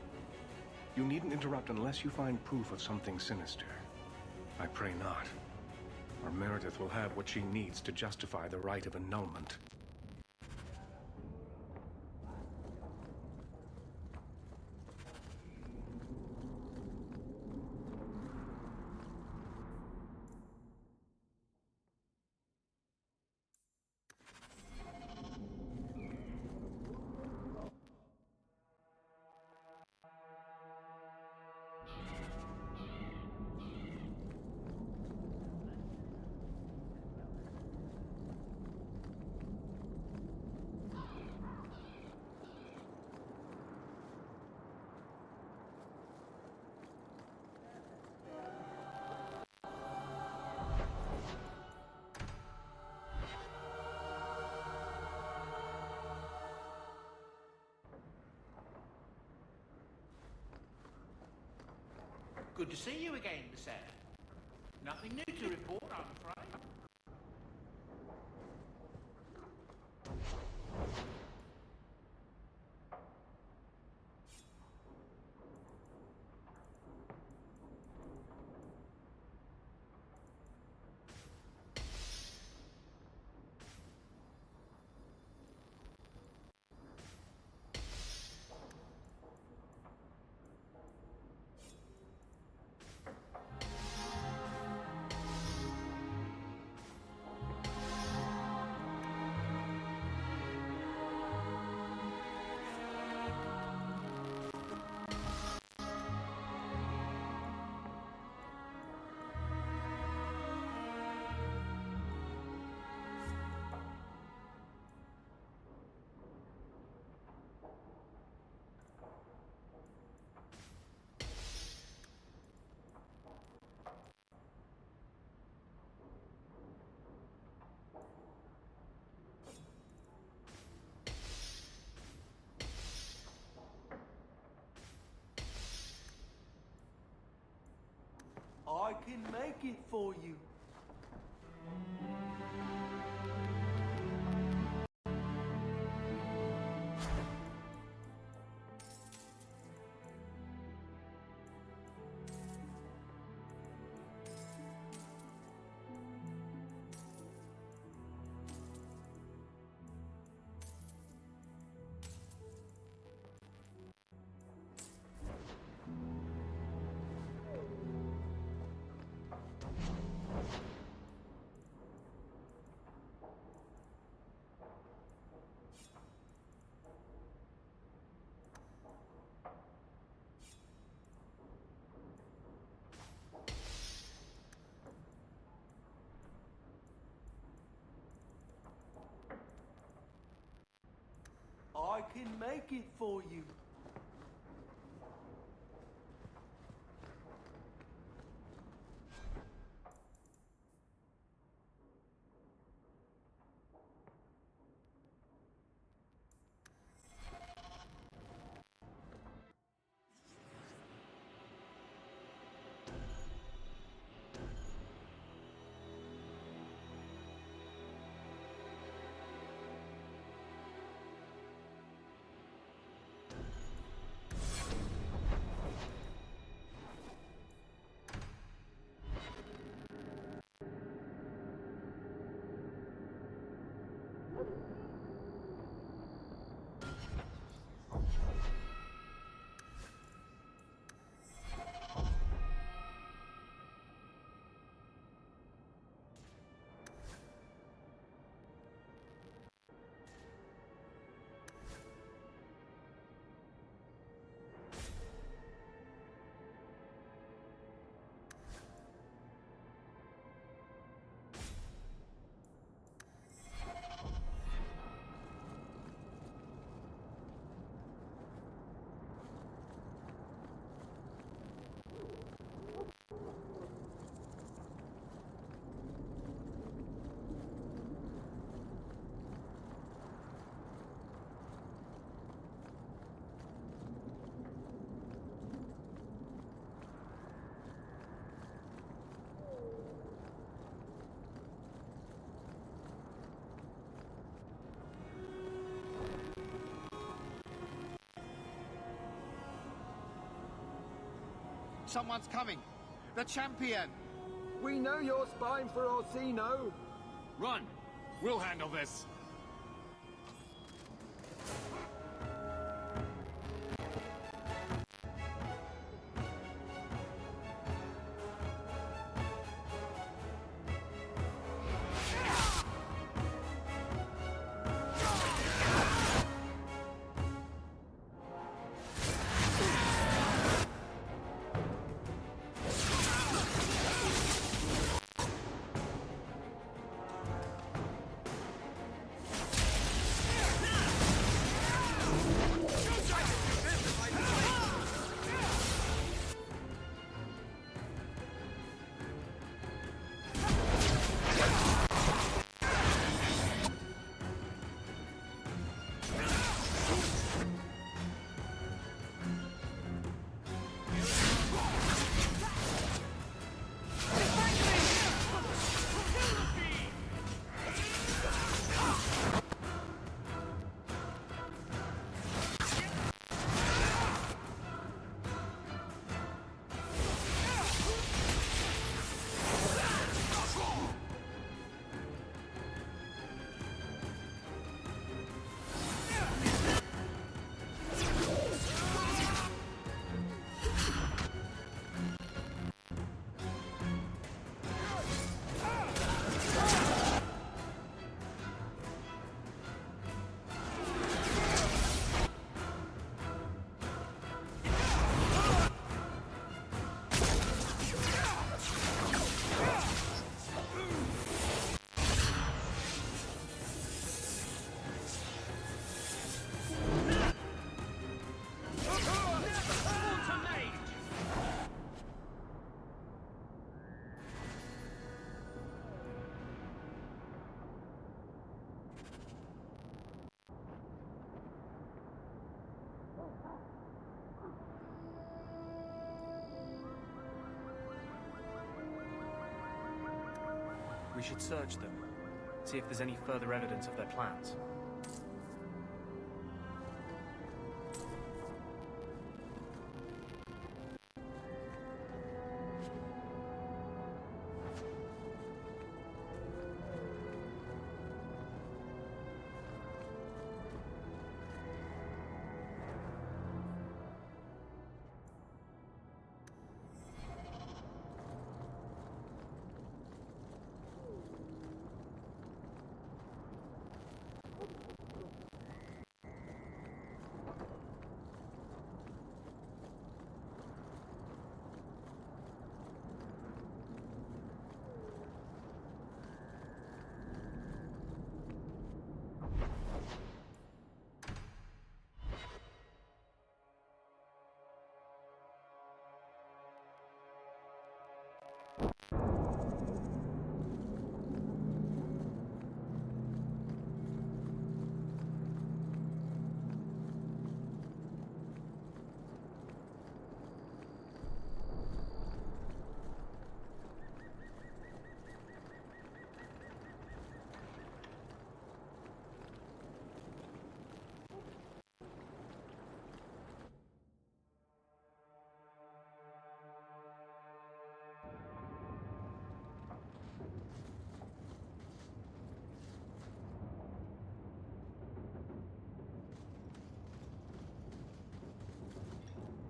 You needn't interrupt unless you find proof of something sinister. I pray not, or Meredith will have what she needs to justify the right of annulment.
Good to see you again, sir. Nothing new to report, I'm afraid.
I can make it for you. I can make it for you.
Someone's coming. The champion.
We know you're spying for Orsino.
Run! We'll handle this.
We should search them, see if there's any further evidence of their plans.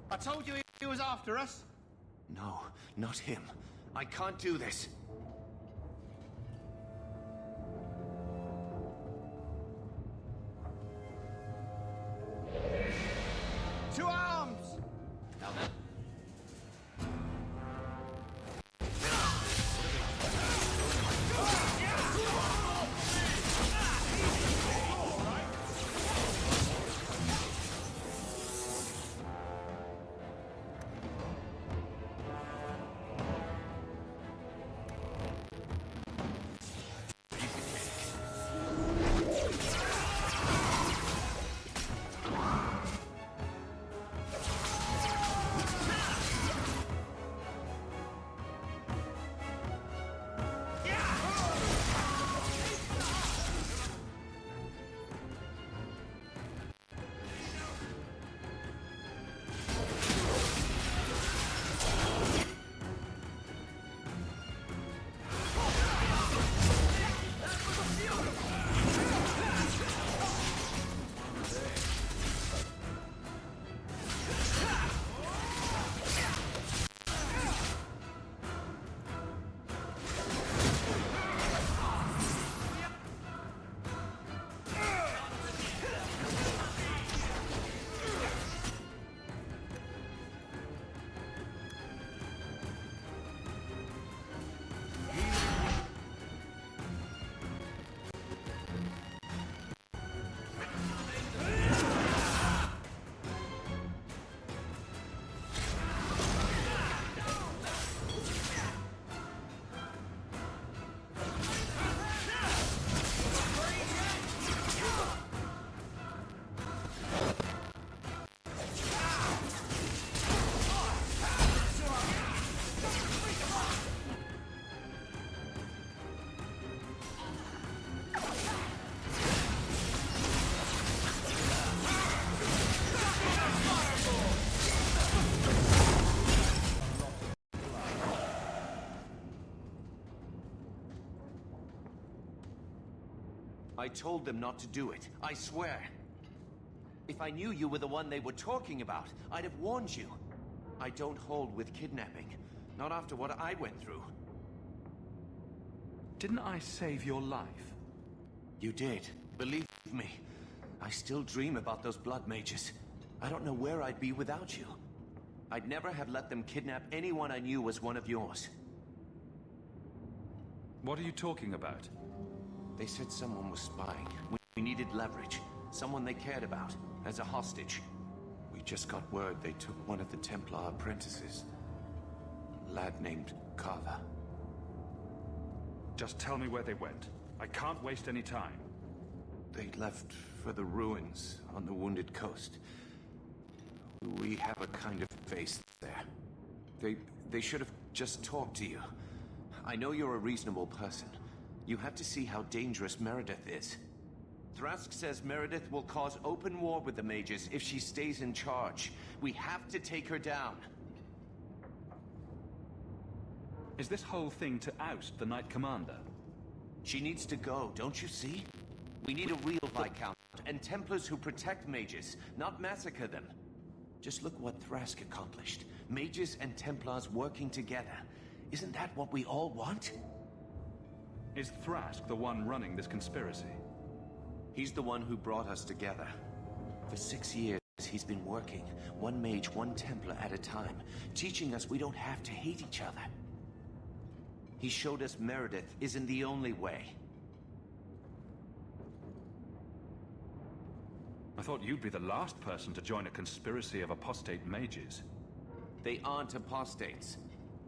I told you he was after us.
No, not him. I can't do this.
To arms!
Now then. I told them not to do it, I swear. If I knew you were the one they were talking about, I'd have warned you. I don't hold with kidnapping. Not after what I went through.
Didn't I save your life?
You did. Believe me. I still dream about those blood mages. I don't know where I'd be without you. I'd never have let them kidnap anyone I knew was one of yours.
What are you talking about?
They said someone was spying. We needed leverage. Someone they cared about. As a hostage. We just got word they took one of the Templar apprentices. A lad named Carver.
Just tell me where they went. I can't waste any time.
They left for the ruins on the Wounded Coast. We have a kind of base there. They should have just talked to you. I know you're a reasonable person. You have to see how dangerous Meredith is. Thrask says Meredith will cause open war with the mages if she stays in charge. We have to take her down.
Is this whole thing to oust the Knight Commander?
She needs to go, don't you see? We need a real Viscount, and Templars who protect mages, not massacre them. Just look what Thrask accomplished. Mages and Templars working together. Isn't that what we all want?
Is Thrask the one running this conspiracy?
He's the one who brought us together. For 6 years, he's been working, one mage, one Templar at a time, teaching us we don't have to hate each other. He showed us Meredith isn't the only way.
I thought you'd be the last person to join a conspiracy of apostate mages.
They aren't apostates.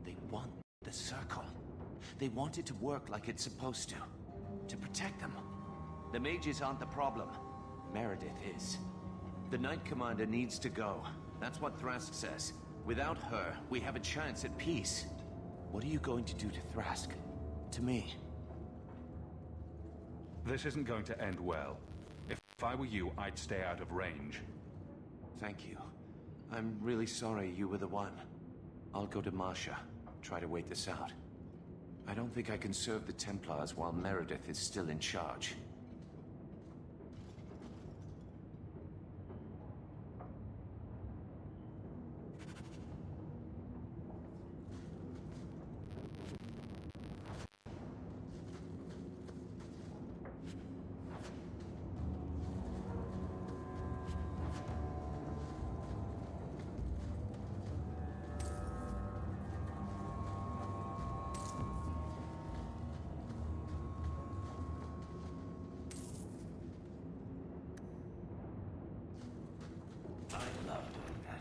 They want the Circle. They want it to work like it's supposed to protect them. The mages aren't the problem. Meredith is. The Knight Commander needs to go. That's what Thrask says. Without her, we have a chance at peace. What are you going to do to Thrask? To me?
This isn't going to end well. If I were you, I'd stay out of range.
Thank you. I'm really sorry you were the one. I'll go to Marsha. Try to wait this out. I don't think I can serve the Templars while Meredith is still in charge.
love doing that.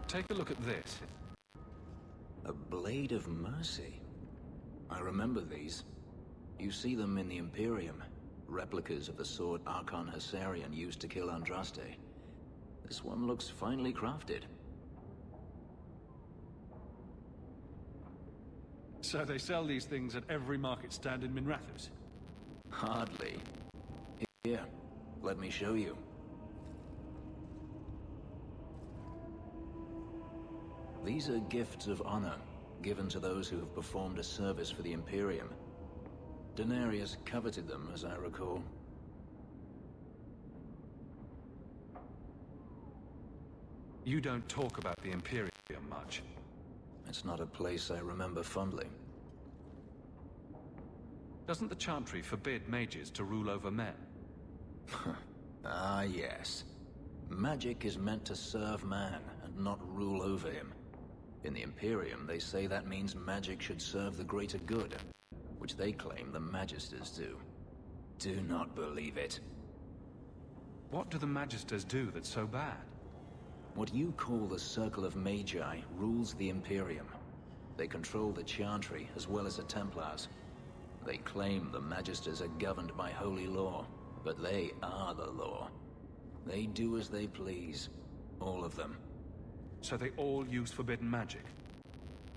Take a look at this.
A Blade of Mercy. I remember these. You see them in the Imperium. Replicas of the sword Archon Hessarian used to kill Andraste. This one looks finely crafted.
So they sell these things at every market stand in Minrathous?
Hardly. Here, let me show you. These are gifts of honor, given to those who have performed a service for the Imperium. Denarius coveted them, as I recall.
You don't talk about the Imperium much.
It's not a place I remember fondly.
Doesn't the Chantry forbid mages to rule over men?
Ah, yes. Magic is meant to serve man, and not rule over him. In the Imperium, they say that means magic should serve the greater good, which they claim the Magisters do. Do not believe it.
What do the Magisters do that's so bad?
What you call the Circle of Magi rules the Imperium. They control the Chantry as well as the Templars. They claim the Magisters are governed by holy law, but they are the law. They do as they please. All of them.
So they all use forbidden magic?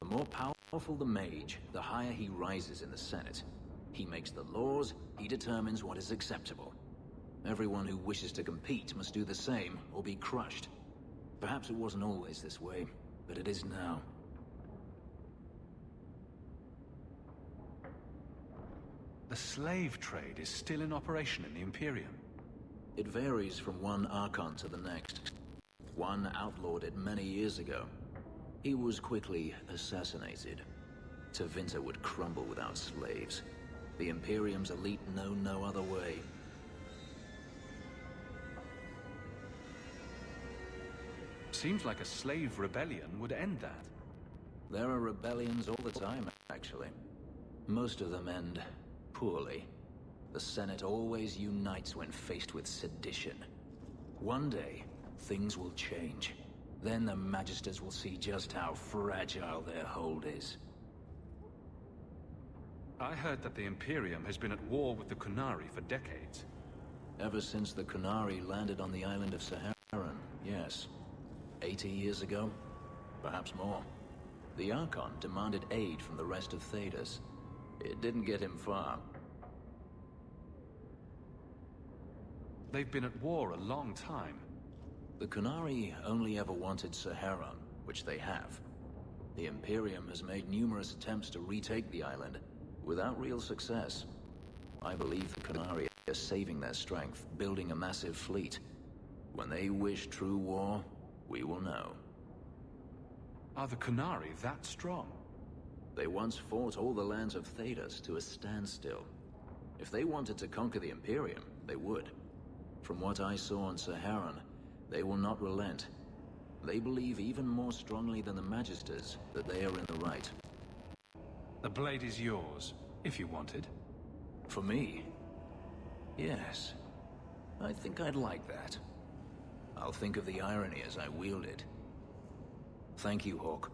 The more powerful the mage, the higher he rises in the Senate. He makes the laws, he determines what is acceptable. Everyone who wishes to compete must do the same, or be crushed. Perhaps it wasn't always this way, but it is now.
The slave trade is still in operation in the Imperium?
It varies from one Archon to the next. One outlawed it many years ago. He was quickly assassinated. Tevinter would crumble without slaves. The Imperium's elite know no other way.
Seems like a slave rebellion would end that.
There are rebellions all the time, actually. Most of them end poorly. The Senate always unites when faced with sedition. One day, things will change. Then the Magisters will see just how fragile their hold is.
I heard that the Imperium has been at war with the Qunari for decades.
Ever since the Qunari landed on the island of Saharan, yes. 80 years ago? Perhaps more. The Archon demanded aid from the rest of Thedas. It didn't get him far.
They've been at war a long time.
The Qunari only ever wanted Saharan, which they have. The Imperium has made numerous attempts to retake the island, without real success. I believe the Qunari are saving their strength, building a massive fleet. When they wish true war, we will know.
Are the Qunari that strong?
They once fought all the lands of Thedas to a standstill. If they wanted to conquer the Imperium, they would. From what I saw on Saharan, they will not relent. They believe even more strongly than the Magisters that they are in the right.
The blade is yours, if you want it.
For me? Yes. I think I'd like that. I'll think of the irony as I wield it. Thank you, Hawk.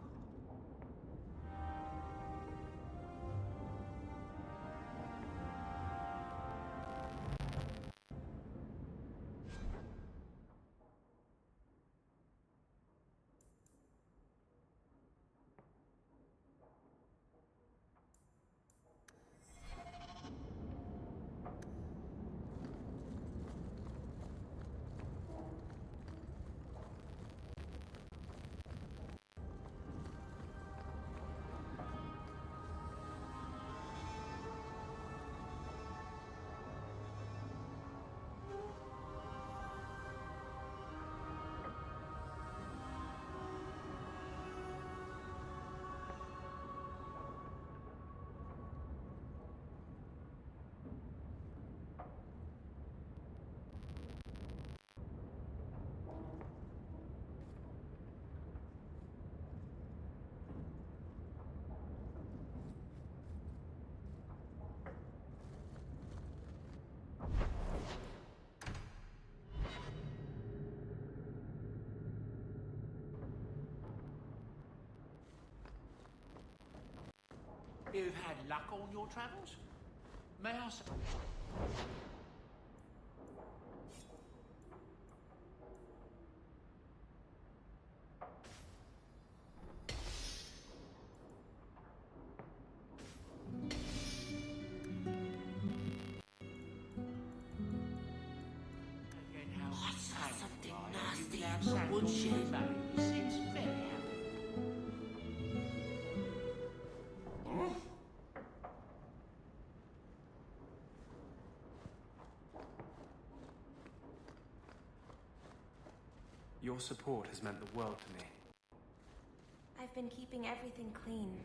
You've had luck on your travels? May I say...
Something nasty in the woodshed.
Seems very
Your support has meant the world to me.
I've been keeping everything clean.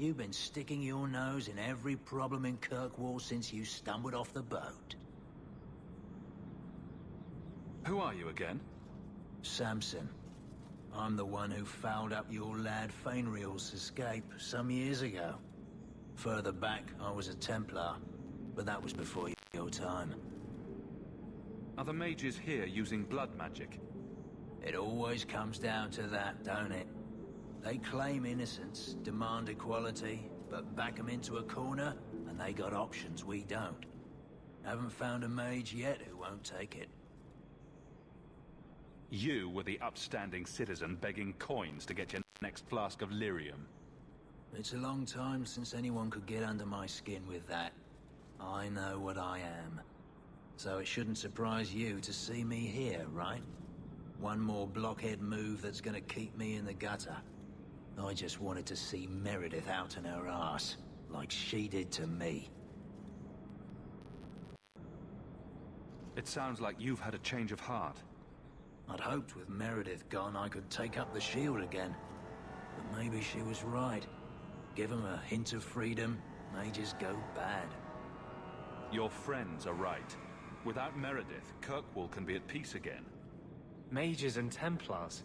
You've been sticking your nose in every problem in Kirkwall since you stumbled off the boat.
Who are you again?
Samson. I'm the one who fouled up your lad Fainriel's escape some years ago. Further back, I was a Templar, but that was before your time.
Are the mages here using blood magic?
It always comes down to that, don't it? They claim innocence, demand equality, but back 'em into a corner, and they got options we don't. Haven't found a mage yet who won't take it.
You were the upstanding citizen begging coins to get your next flask of lyrium.
It's a long time since anyone could get under my skin with that. I know what I am. So it shouldn't surprise you to see me here, right? One more blockhead move that's gonna keep me in the gutter. I just wanted to see Meredith out in her ass, like she did to me.
It sounds like you've had a change of heart.
I'd hoped with Meredith gone I could take up the shield again. But maybe she was right. Give 'em a hint of freedom, mages go bad.
Your friends are right. Without Meredith, Kirkwall can be at peace again.
Mages and Templars,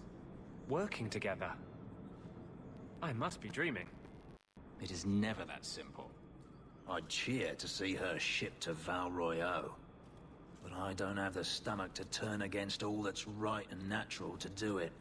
working together. I must be dreaming.
It is never that simple. I'd cheer to see her shipped to Val Royeaux. But I don't have the stomach to turn against all that's right and natural to do it.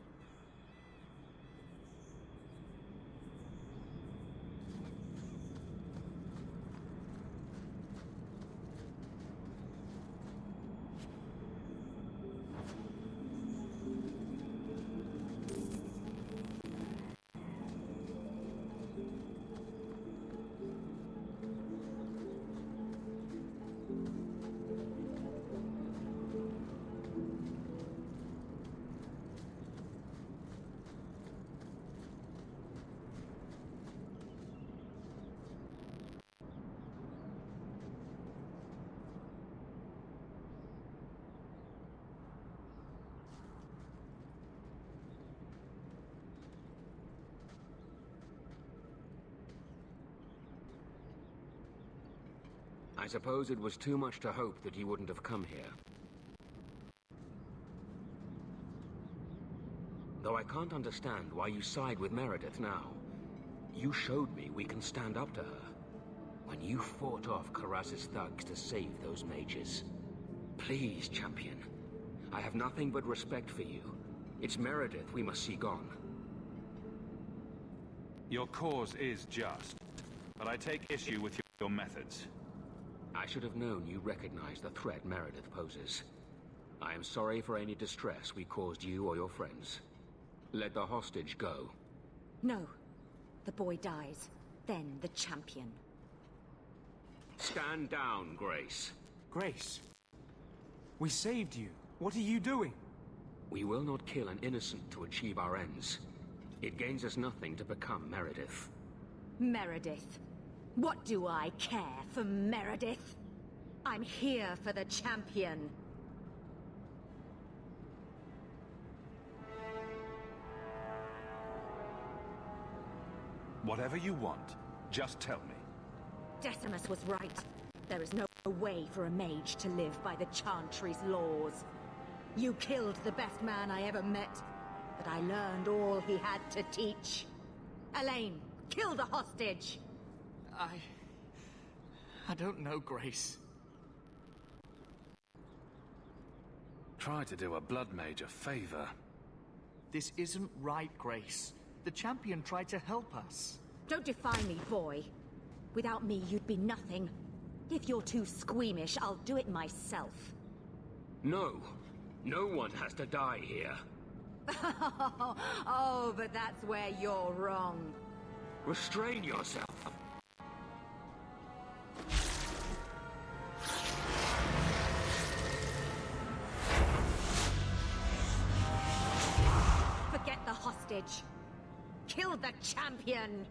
I suppose it was too much to hope that you wouldn't have come here. Though I can't understand why you side with Meredith now. You showed me we can stand up to her. When you fought off Karas's thugs to save those mages. Please, champion. I have nothing but respect for you. It's Meredith we must see gone.
Your cause is just, but I take issue with your methods.
I should have known you recognized the threat Meredith poses. I am sorry for any distress we caused you or your friends. Let the hostage go.
No. The boy dies. Then the champion.
Stand down, Grace.
Grace, we saved you. What are you doing?
We will not kill an innocent to achieve our ends. It gains us nothing to become Meredith.
Meredith. What do I care for Meredith? I'm here for the champion.
Whatever you want, just tell me.
Decimus was right. There is no way for a mage to live by the Chantry's laws. You killed the best man I ever met, but I learned all he had to teach. Elaine, kill the hostage!
I don't know, Grace.
Try to do a blood mage a favor.
This isn't right, Grace. The champion tried to help us.
Don't defy me, boy. Without me, you'd be nothing. If you're too squeamish, I'll do it myself.
No. No one has to die here.
Oh, but that's where you're wrong.
Restrain yourself.
Forget the hostage. Kill the champion!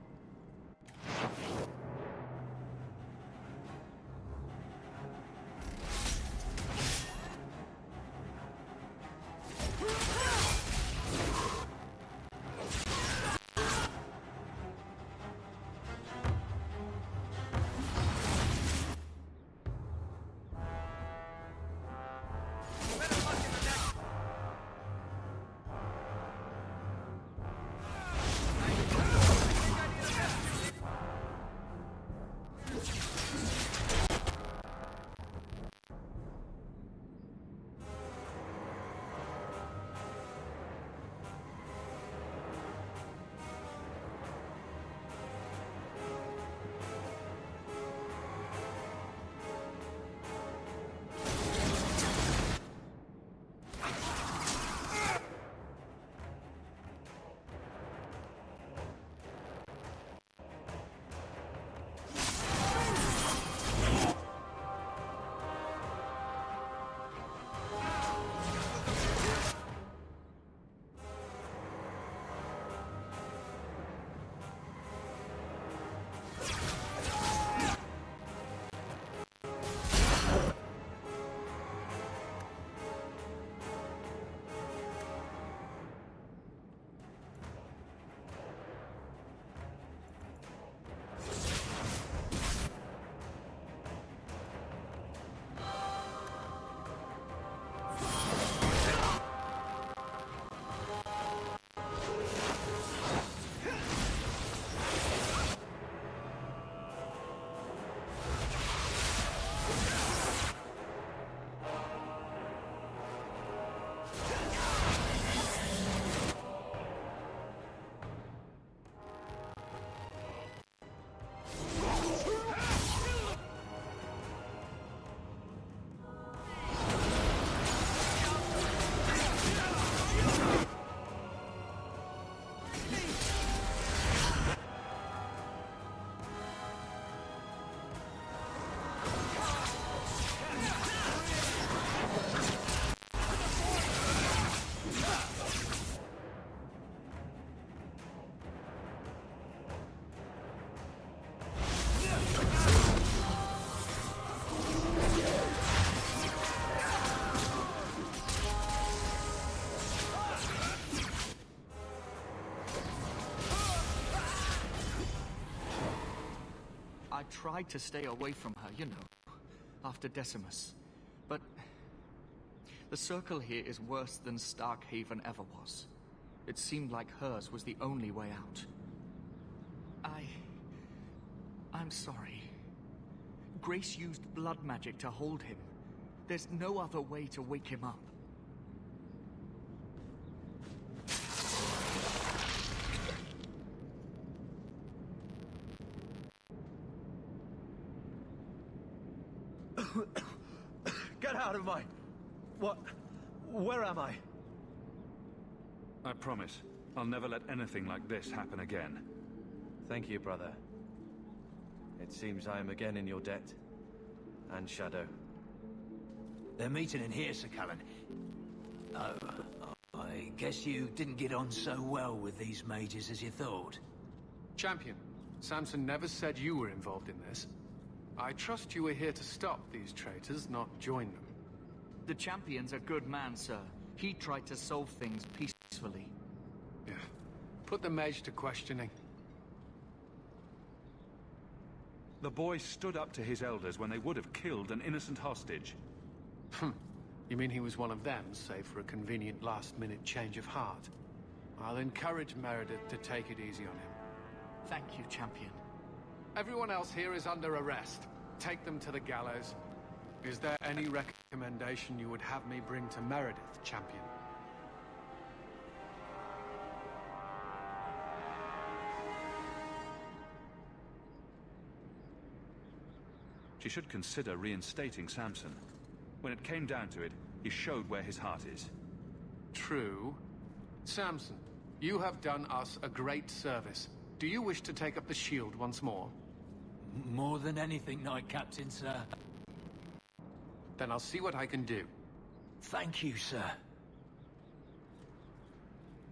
tried to stay away from her, you know, after Decimus. But the circle here is worse than Starkhaven ever was. It seemed like hers was the only way out. I'm sorry. Grace used blood magic to hold him. There's no other way to wake him up.
Get out of my... What? Where am I?
I promise, I'll never let anything like this happen again.
Thank you, brother. It seems I am again in your debt. And Shadow.
They're meeting in here, Sir Callan. Oh, I guess you didn't get on so well with these mages as you thought.
Champion, Samson never said you were involved in this. I trust you were here to stop these traitors, not join them.
The champion's a good man, sir. He tried to solve things peacefully.
Yeah. Put the mage to questioning.
The boy stood up to his elders when they would have killed an innocent hostage.
You mean he was one of them, save for a convenient last-minute change of heart? I'll encourage Meredith to take it easy on him.
Thank you, champion.
Everyone else here is under arrest. Take them to the gallows. Is there any recommendation you would have me bring to Meredith, champion?
She should consider reinstating Samson. When it came down to it, he showed where his heart is.
True. Samson, you have done us a great service. Do you wish to take up the shield once more?
More than anything, Knight Captain, sir.
Then I'll see what I can do.
Thank you, sir.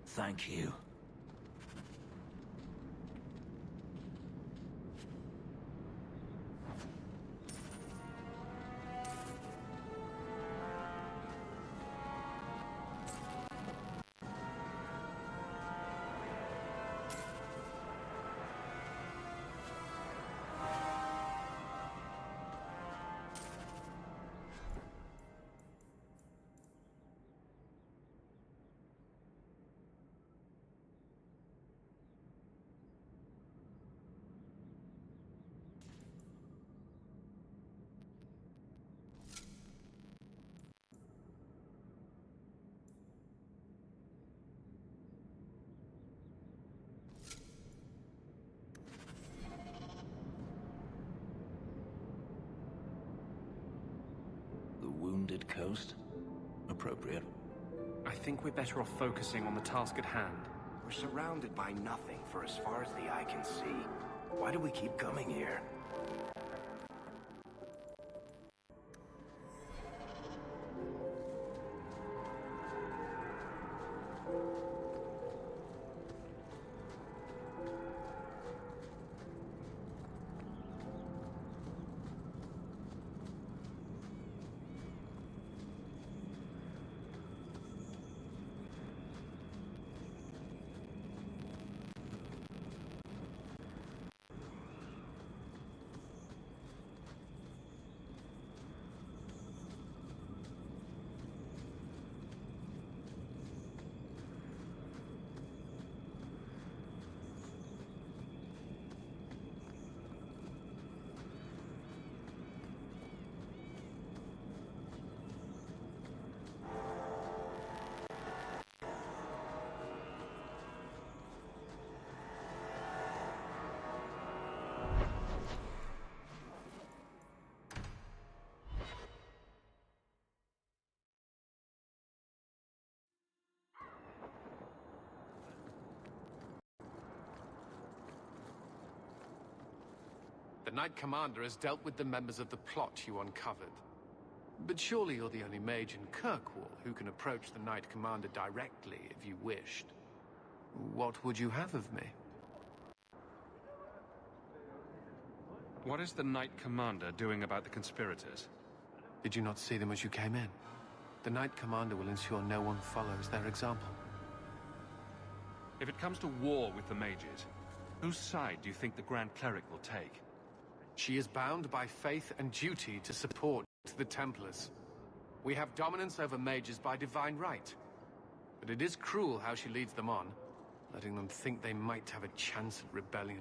Thank you. Wounded coast? Appropriate.
I think we're better off focusing on the task at hand.
We're surrounded by nothing for as far as the eye can see. Why do we keep coming here?
The Knight Commander has dealt with the members of the plot you uncovered. But surely you're the only mage in Kirkwall who can approach the Knight Commander directly if you wished. What would you have of me?
What is the Knight Commander doing about the conspirators?
Did you not see them as you came in? The Knight Commander will ensure no one follows their example.
If it comes to war with the mages, whose side do you think the Grand Cleric will take?
She is bound by faith and duty to support the Templars. We have dominance over mages by divine right. But it is cruel how she leads them on, letting them think they might have a chance at rebellion.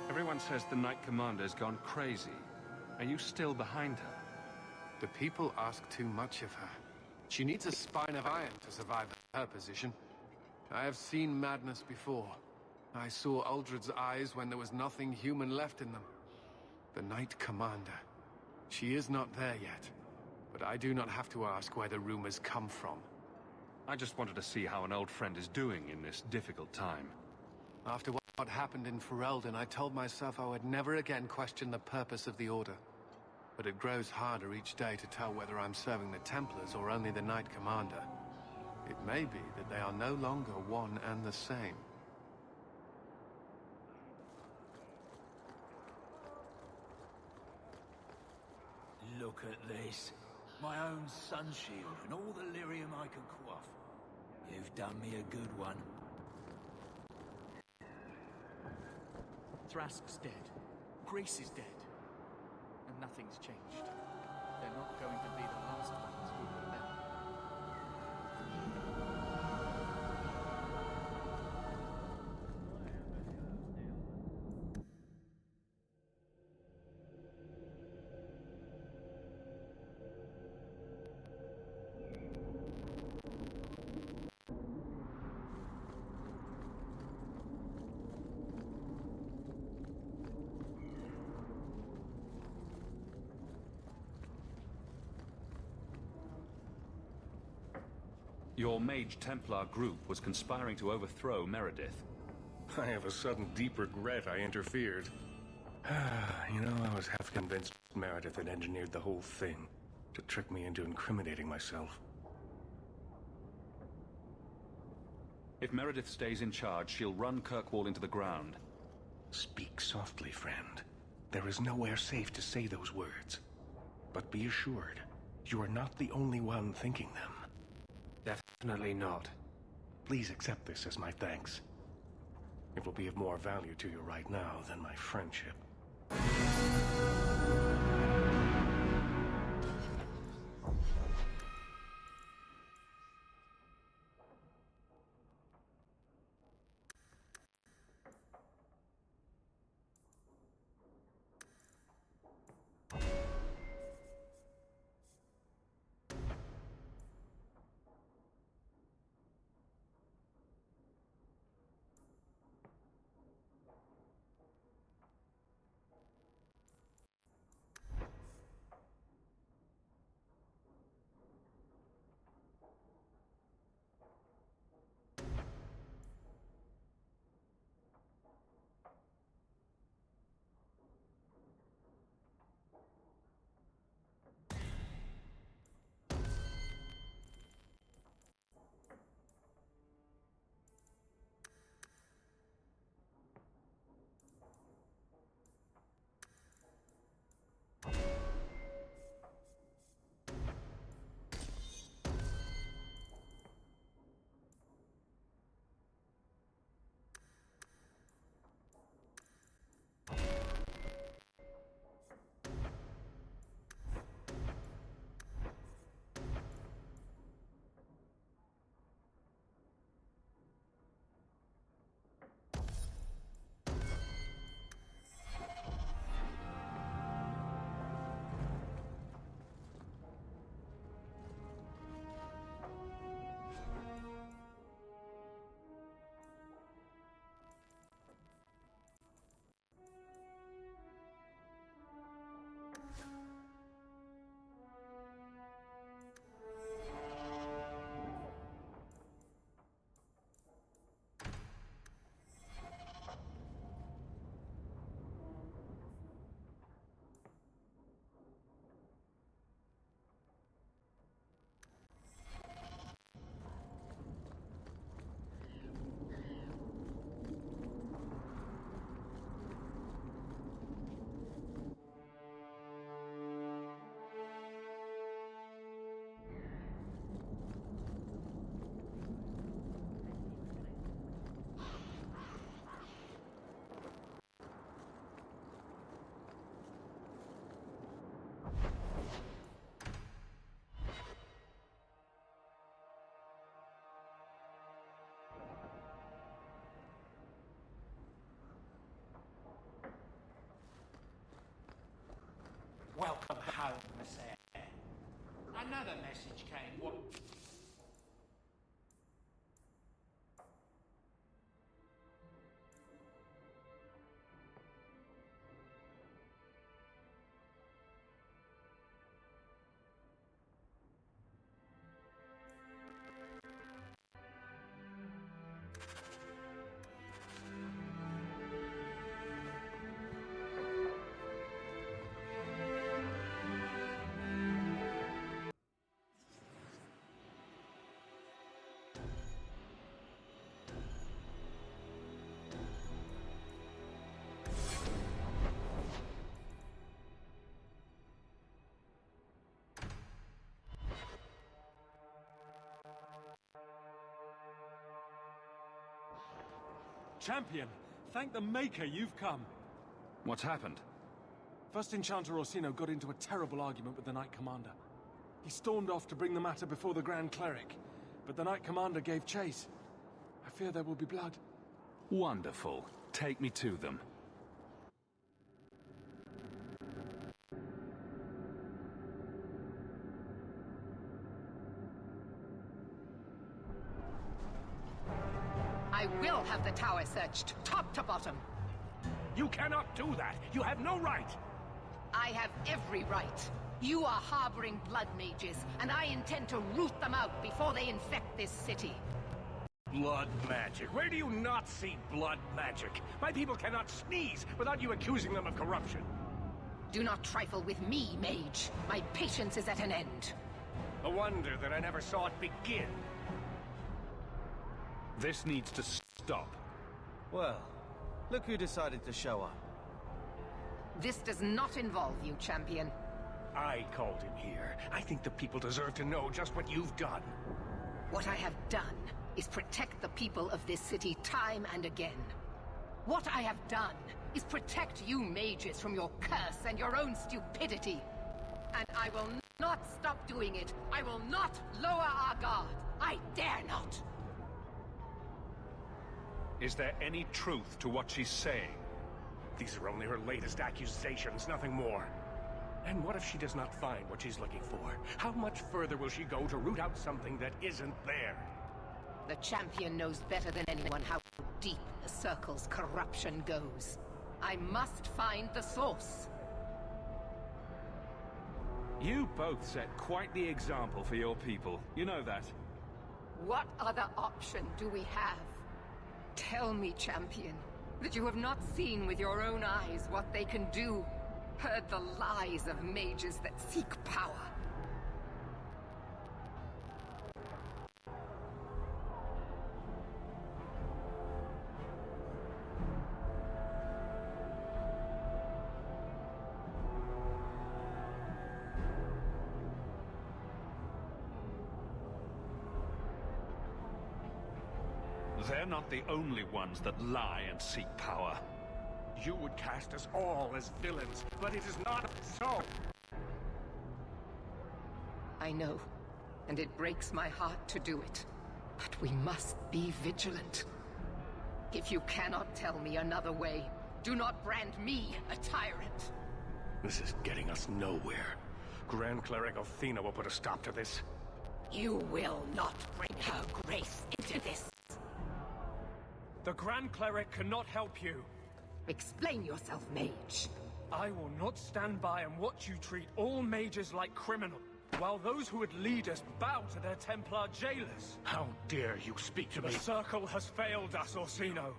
Everyone says the Knight Commander's gone crazy. Are you still behind her?
The people ask too much of her. She needs a spine of iron to survive her position. I have seen madness before. I saw Uldred's eyes when there was nothing human left in them. The Knight Commander. She is not there yet. But I do not have to ask where the rumors come from.
I just wanted to see how an old friend is doing in this difficult time.
After what happened in Ferelden, I told myself I would never again question the purpose of the Order. But it grows harder each day to tell whether I'm serving the Templars or only the Knight Commander. It may be that they are no longer one and the same.
Look at this. My own sun shield and all the lyrium I can quaff. You've done me a good one.
Thrask's dead. Grace is dead. And nothing's changed. They're not going to be the last ones who rebel.
Your Mage Templar group was conspiring to overthrow Meredith.
I have a sudden deep regret I interfered. You know, I was half convinced Meredith had engineered the whole thing to trick me into incriminating myself.
If Meredith stays in charge, she'll run Kirkwall into the ground.
Speak softly, friend. There is nowhere safe to say those words. But be assured, you are not the only one thinking them.
Definitely not.
Please accept this as my thanks. It will be of more value to you right now than my friendship.
home, Sir. Another message came. What?
Champion, thank the Maker you've come.
What's happened?
First Enchanter Orsino got into a terrible argument with the Knight Commander. He stormed off to bring the matter before the Grand Cleric, but the Knight Commander gave chase. I fear there will be blood.
Wonderful. Take me to them.
I will have the tower searched, top to bottom.
You cannot do that! You have no right!
I have every right. You are harboring blood mages, and I intend to root them out before they infect this city.
Blood magic? Where do you not see blood magic? My people cannot sneeze without you accusing them of corruption.
Do not trifle with me, mage. My patience is at an end.
A wonder that I never saw it begin.
This needs to stop.
Well, look who decided to show up.
This does not involve you, champion.
I called him here. I think the people deserve to know just what you've done.
What I have done is protect the people of this city time and again. What I have done is protect you mages from your curse and your own stupidity. And I will not stop doing it. I will not lower our guard. I dare not.
Is there any truth to what she's saying?
These are only her latest accusations, nothing more. And what if she does not find what she's looking for? How much further will she go to root out something that isn't there?
The champion knows better than anyone how deep the Circle's corruption goes. I must find the source.
You both set quite the example for your people. You know that.
What other option do we have? Tell me, champion, that you have not seen with your own eyes what they can do. Heard the lies of mages that seek power.
They're not the only ones that lie and seek power.
You would cast us all as villains, but it is not so.
I know, and it breaks my heart to do it. But we must be vigilant. If you cannot tell me another way, do not brand me a tyrant.
This is getting us nowhere. Grand Cleric Athena will put a stop to this.
You will not bring her grace into this.
The Grand Cleric cannot help you.
Explain yourself, mage.
I will not stand by and watch you treat all mages like criminals, while those who would lead us bow to their Templar jailers.
How dare you speak to me?
The Circle has failed us, Orsino.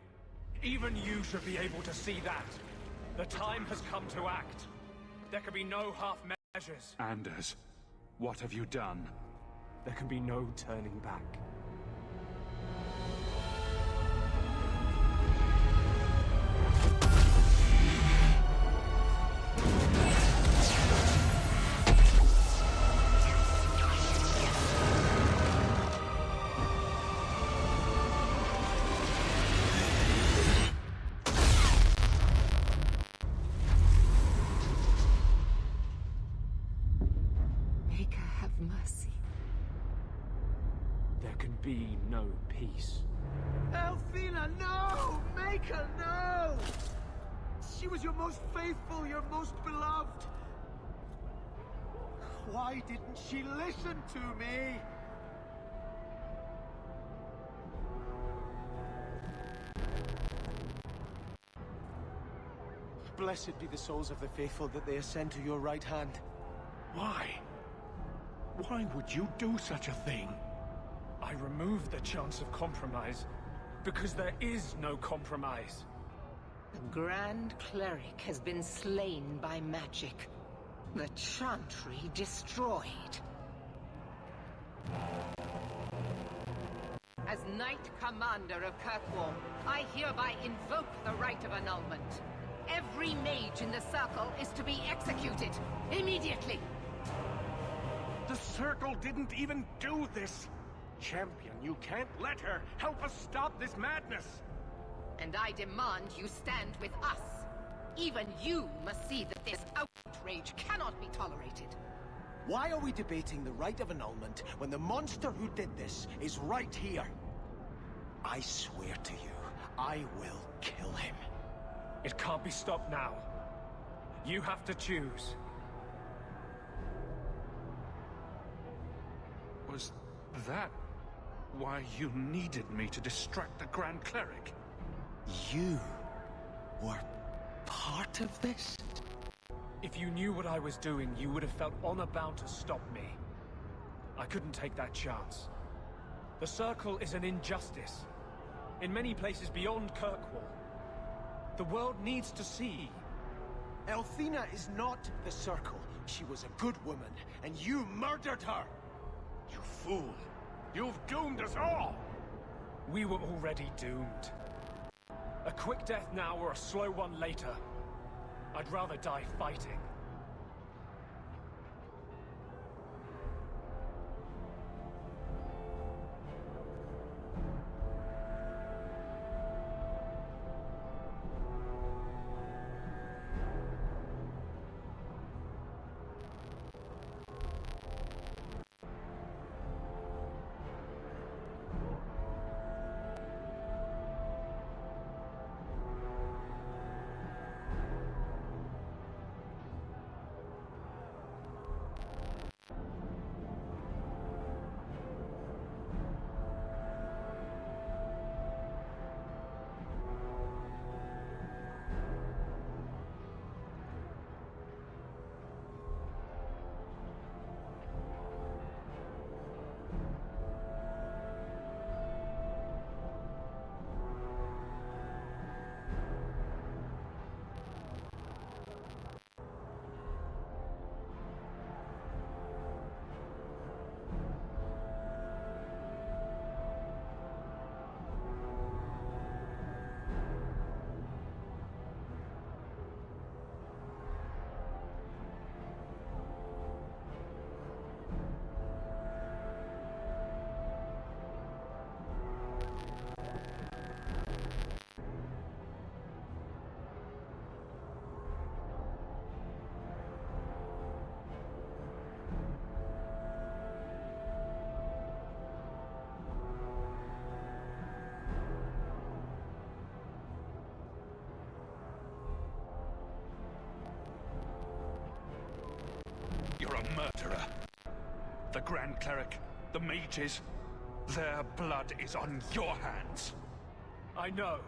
Even you should be able to see that. The time has come to act. There can be no half measures.
Anders, what have you done?
There can be no turning back. Be no peace.
Elfina, no! Maker, no! She was your most faithful, your most beloved. Why didn't she listen to me? Blessed be the souls of the faithful that they ascend to your right hand.
Why? Why would you do such a thing?
I removed the chance of compromise, because there is no compromise.
The Grand Cleric has been slain by magic. The Chantry destroyed. As Knight Commander of Kirkwall, I hereby invoke the right of annulment. Every mage in the Circle is to be executed, immediately!
The Circle didn't even do this! Champion, you can't let her! Help us stop this madness!
And I demand you stand with us. Even you must see that this outrage cannot be tolerated.
Why are we debating the right of annulment when the monster who did this is right here? I swear to you, I will kill him.
It can't be stopped now. You have to choose.
Was that why you needed me to distract the Grand Cleric?
You were part of this?
If you knew what I was doing, you would have felt honor-bound to stop me. I couldn't take that chance. The Circle is an injustice. In many places beyond Kirkwall. The world needs to see.
Elthina is not the Circle. She was a good woman, and you murdered her!
You fool! You've doomed us all!
We were already doomed. A quick death now or a slow one later. I'd rather die fighting.
You're a murderer. The Grand Cleric, the mages, their blood is on your hands.
I know.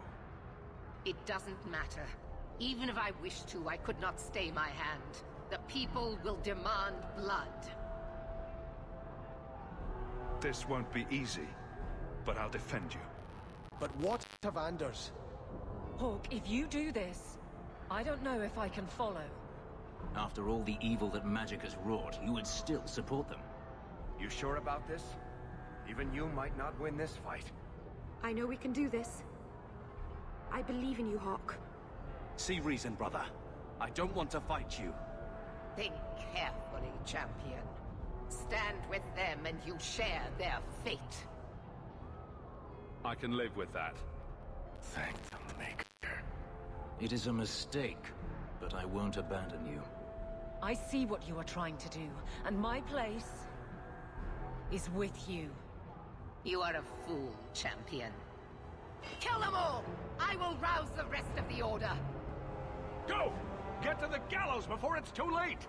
It doesn't matter. Even if I wished to, I could not stay my hand. The people will demand blood.
This won't be easy, but I'll defend you.
But what of Anders?
Hawk, if you do this, I don't know if I can follow.
After all the evil that magic has wrought, you would still support them.
You sure about this? Even you might not win this fight.
I know we can do this. I believe in you, Hawk.
See reason, brother. I don't want to fight you.
Think carefully, champion. Stand with them and you share their fate.
I can live with that.
Thank the Maker.
It is a mistake, but I won't abandon you.
I see what you are trying to do, and my place is with you.
You are a fool, champion. Kill them all! I will rouse the rest of the Order!
Go! Get to the gallows before it's too late!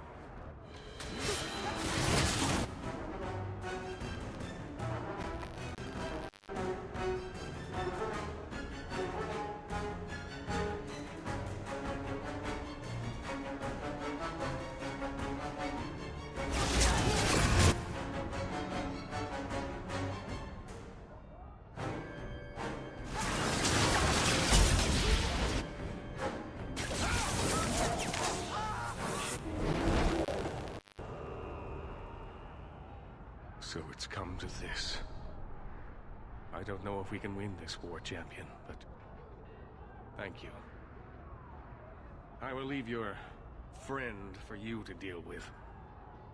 So it's come to this. I don't know if we can win this war, champion, but thank you. I will leave your friend for you to deal with.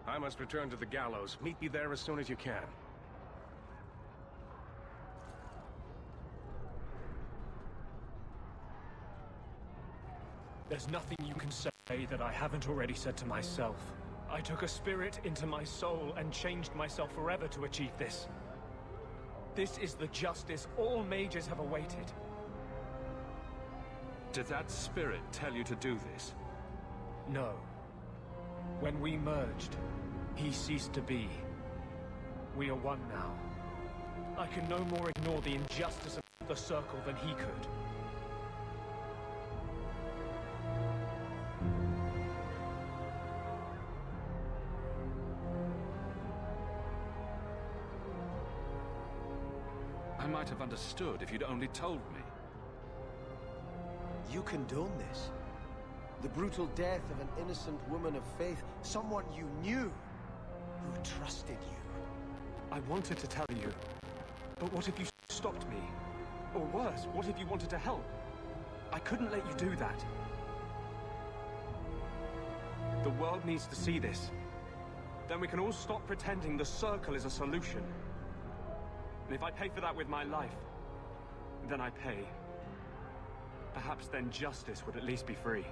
I must return to the gallows. Meet me there as soon as you can.
There's nothing you can say that I haven't already said to myself. I took a spirit into my soul and changed myself forever to achieve this. This is the justice all mages have awaited.
Did that spirit tell you to do this?
No. When we merged, he ceased to be. We are one now. I can no more ignore the injustice of the Circle than he could.
I might have understood if you'd only told me.
You condone this? The brutal death of an innocent woman of faith, someone you knew, who trusted you.
I wanted to tell you, but what if you stopped me? Or worse, what if you wanted to help? I couldn't let you do that. The world needs to see this. Then we can all stop pretending the Circle is a solution. And if I pay for that with my life, then I pay. Perhaps then justice would at least be free.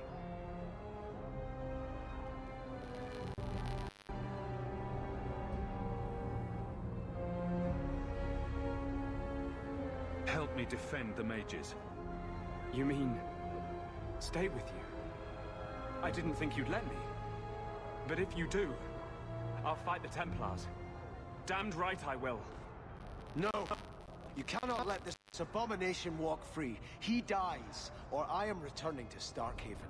Help me defend the mages.
You mean, stay with you? I didn't think you'd let me. But if you do, I'll fight the Templars. Damned right I will.
No! You cannot let this abomination walk free. He dies, or I am returning to Starkhaven.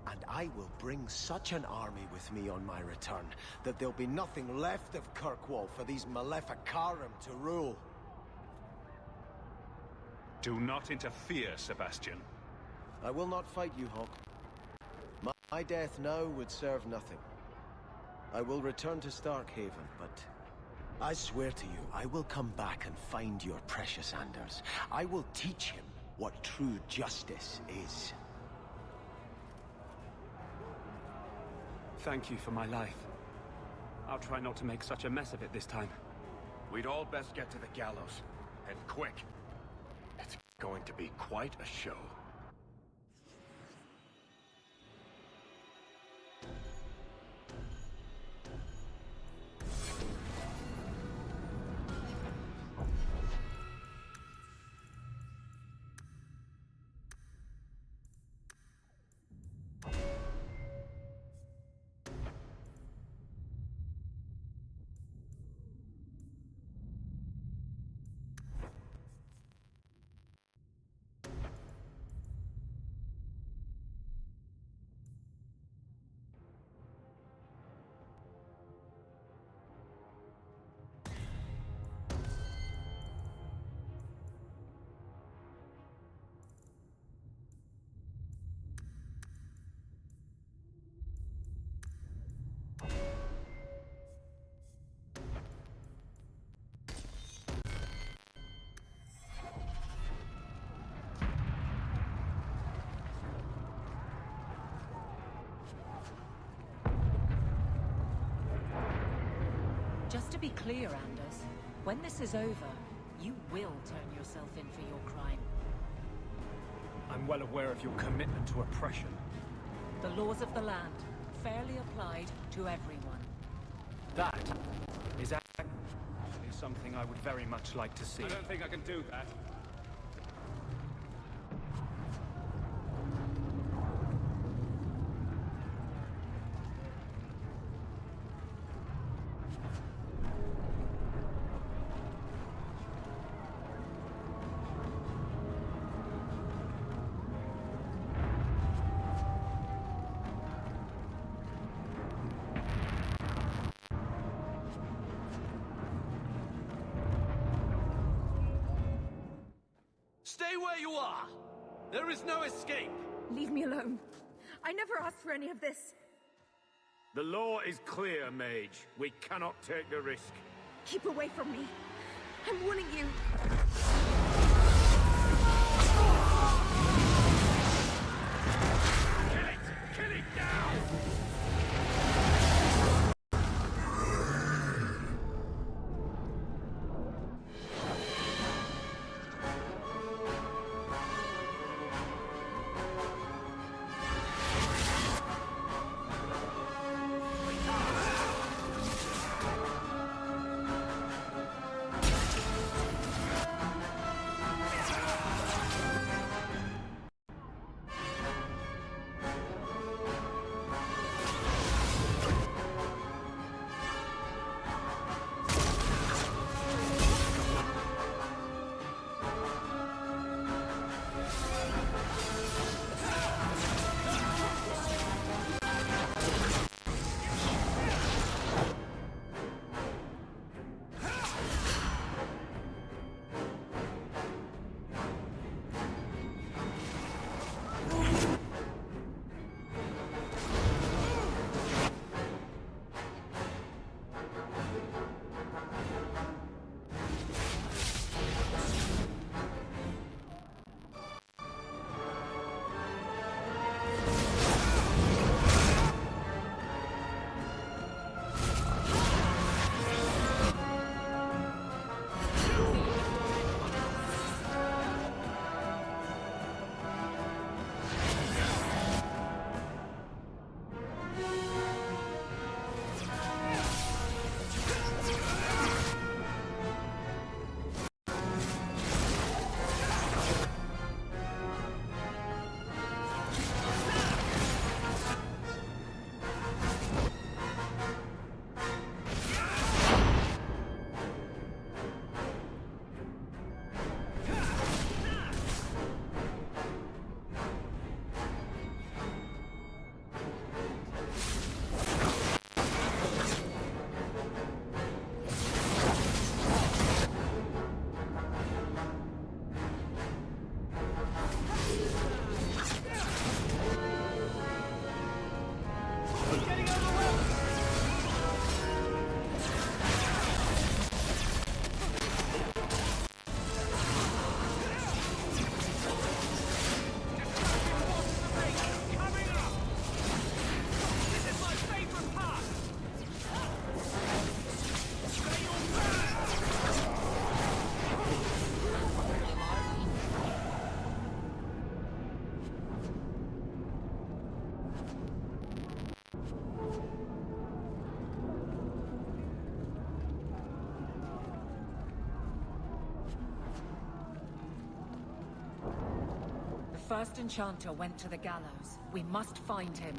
And I will bring such an army with me on my return, that there'll be nothing left of Kirkwall for these Maleficarum to rule.
Do not interfere, Sebastian.
I will not fight you, Hawk. My death now would serve nothing. I will return to Starkhaven, but I swear to you, I will come back and find your precious Anders. I will teach him what true justice is.
Thank you for my life. I'll try not to make such a mess of it this time.
We'd all best get to the gallows, and quick. It's going to be quite a show.
Just to be clear, Anders, when this is over, you will turn yourself in for your crime.
I'm well aware of your commitment to oppression.
The laws of the land, fairly applied to everyone.
That is actually something I would very much like to see.
I don't think I can do that.
where you are! There is no escape!
Leave me alone. I never asked for any of this.
The law is clear, Mage. We cannot take the risk.
Keep away from me. I'm warning you.
Kill it! Kill it now!
The first enchanter went to the gallows. We must find him.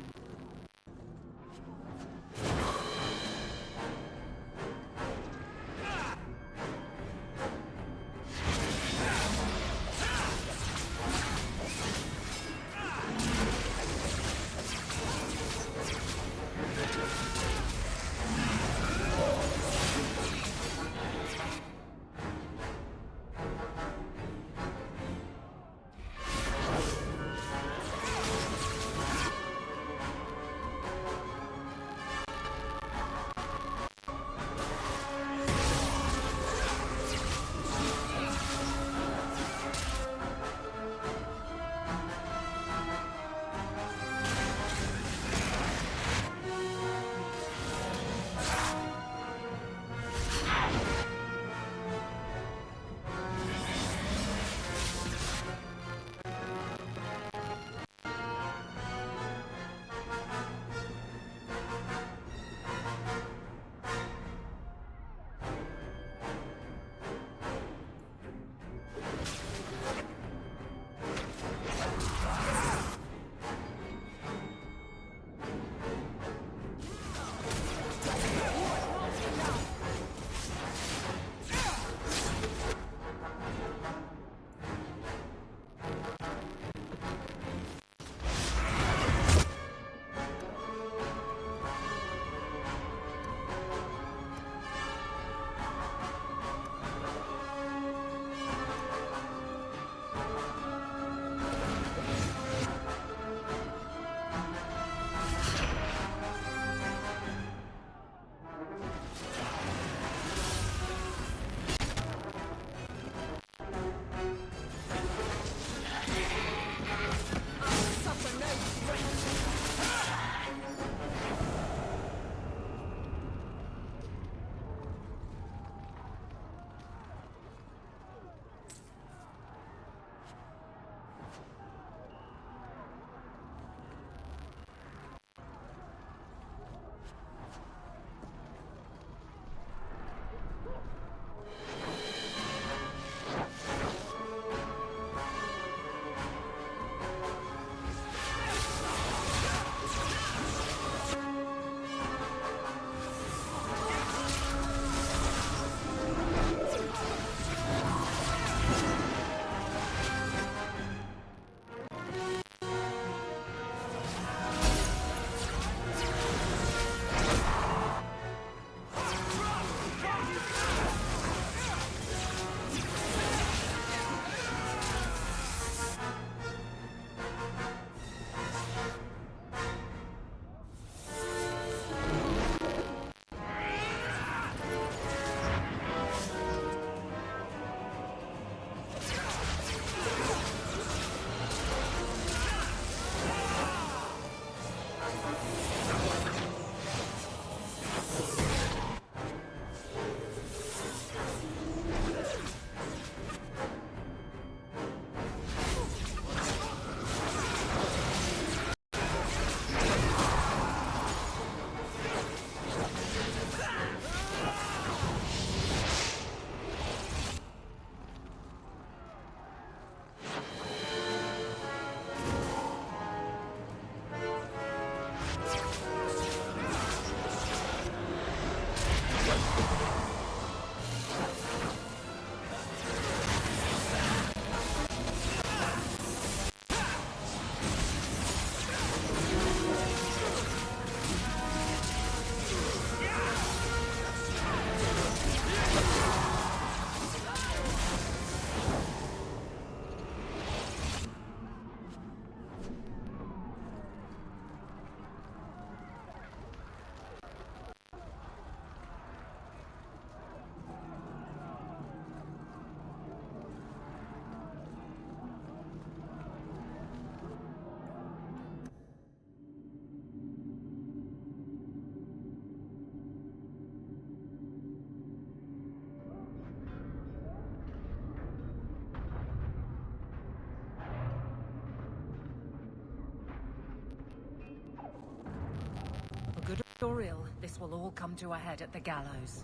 or ill, this will all come to a head at the gallows.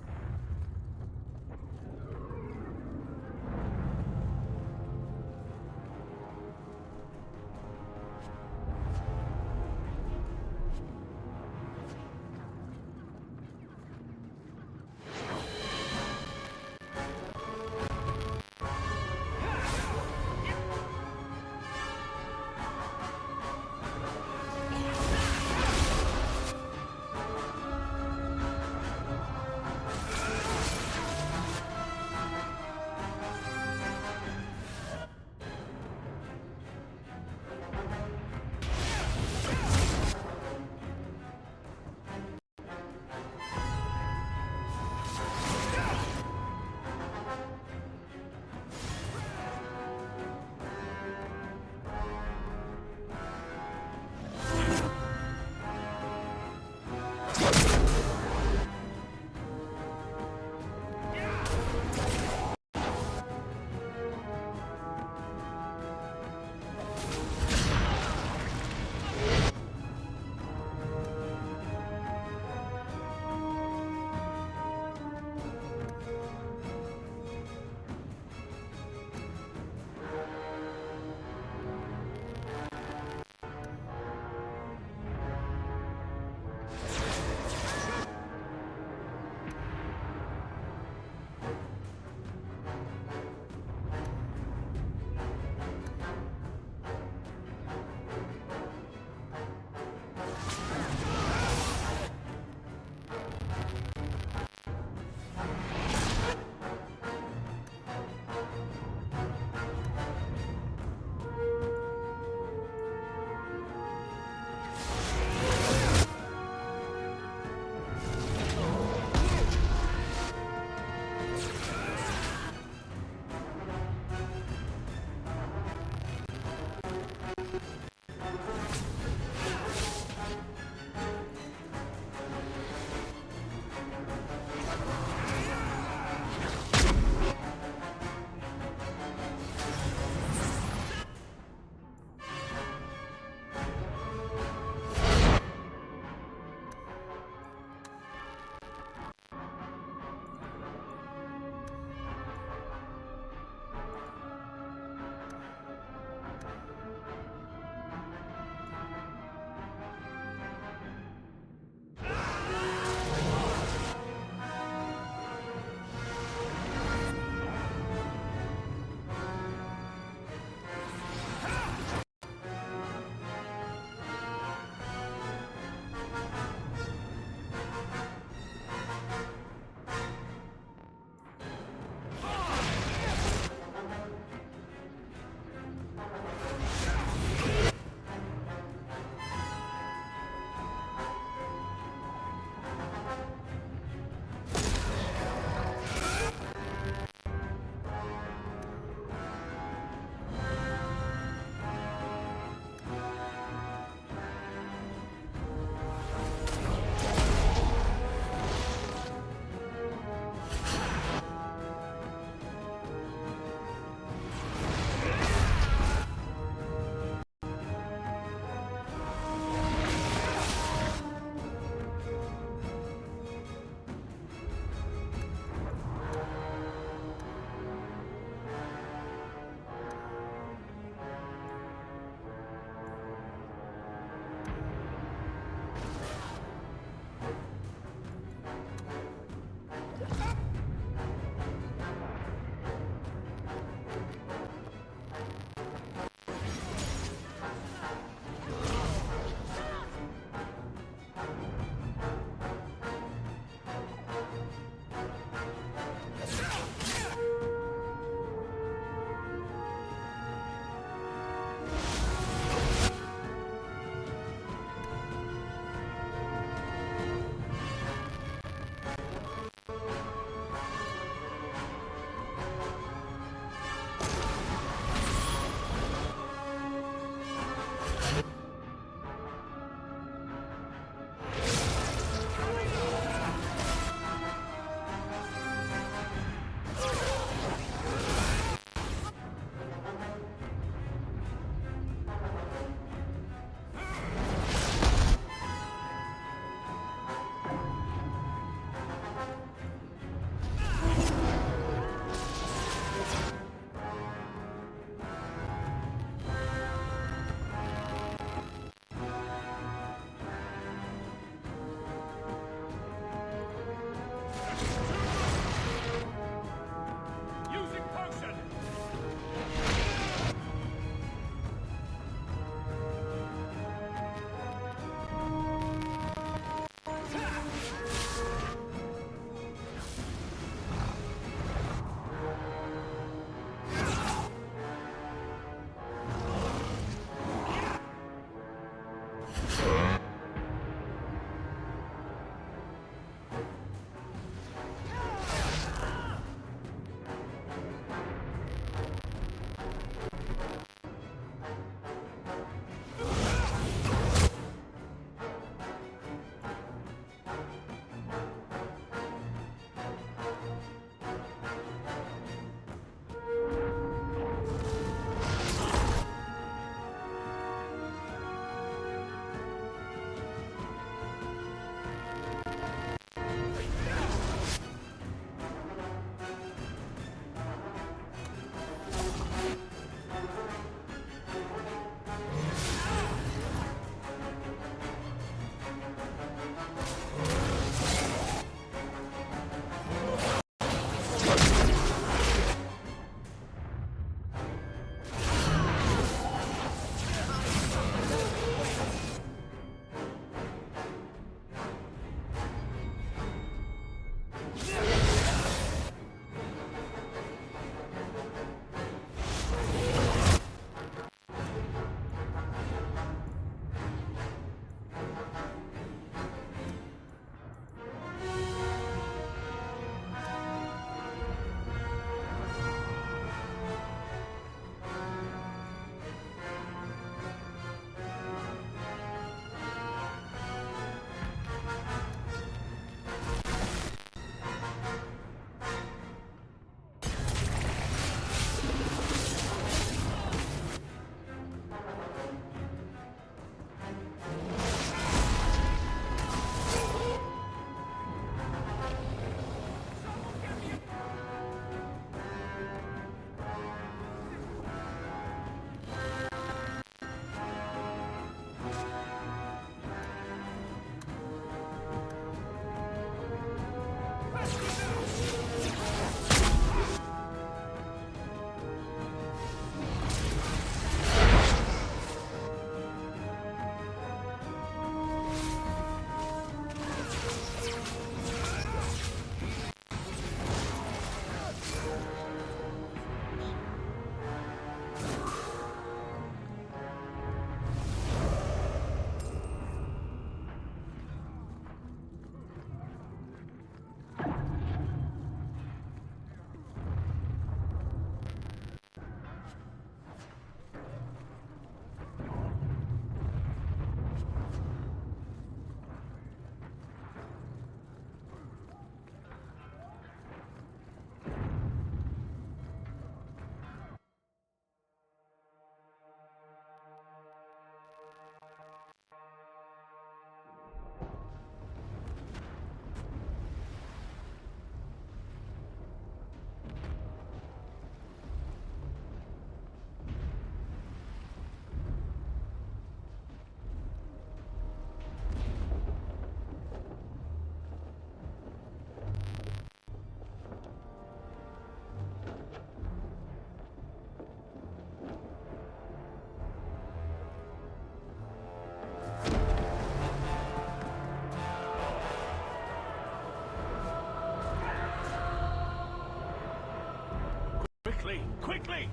Quickly! Quickly!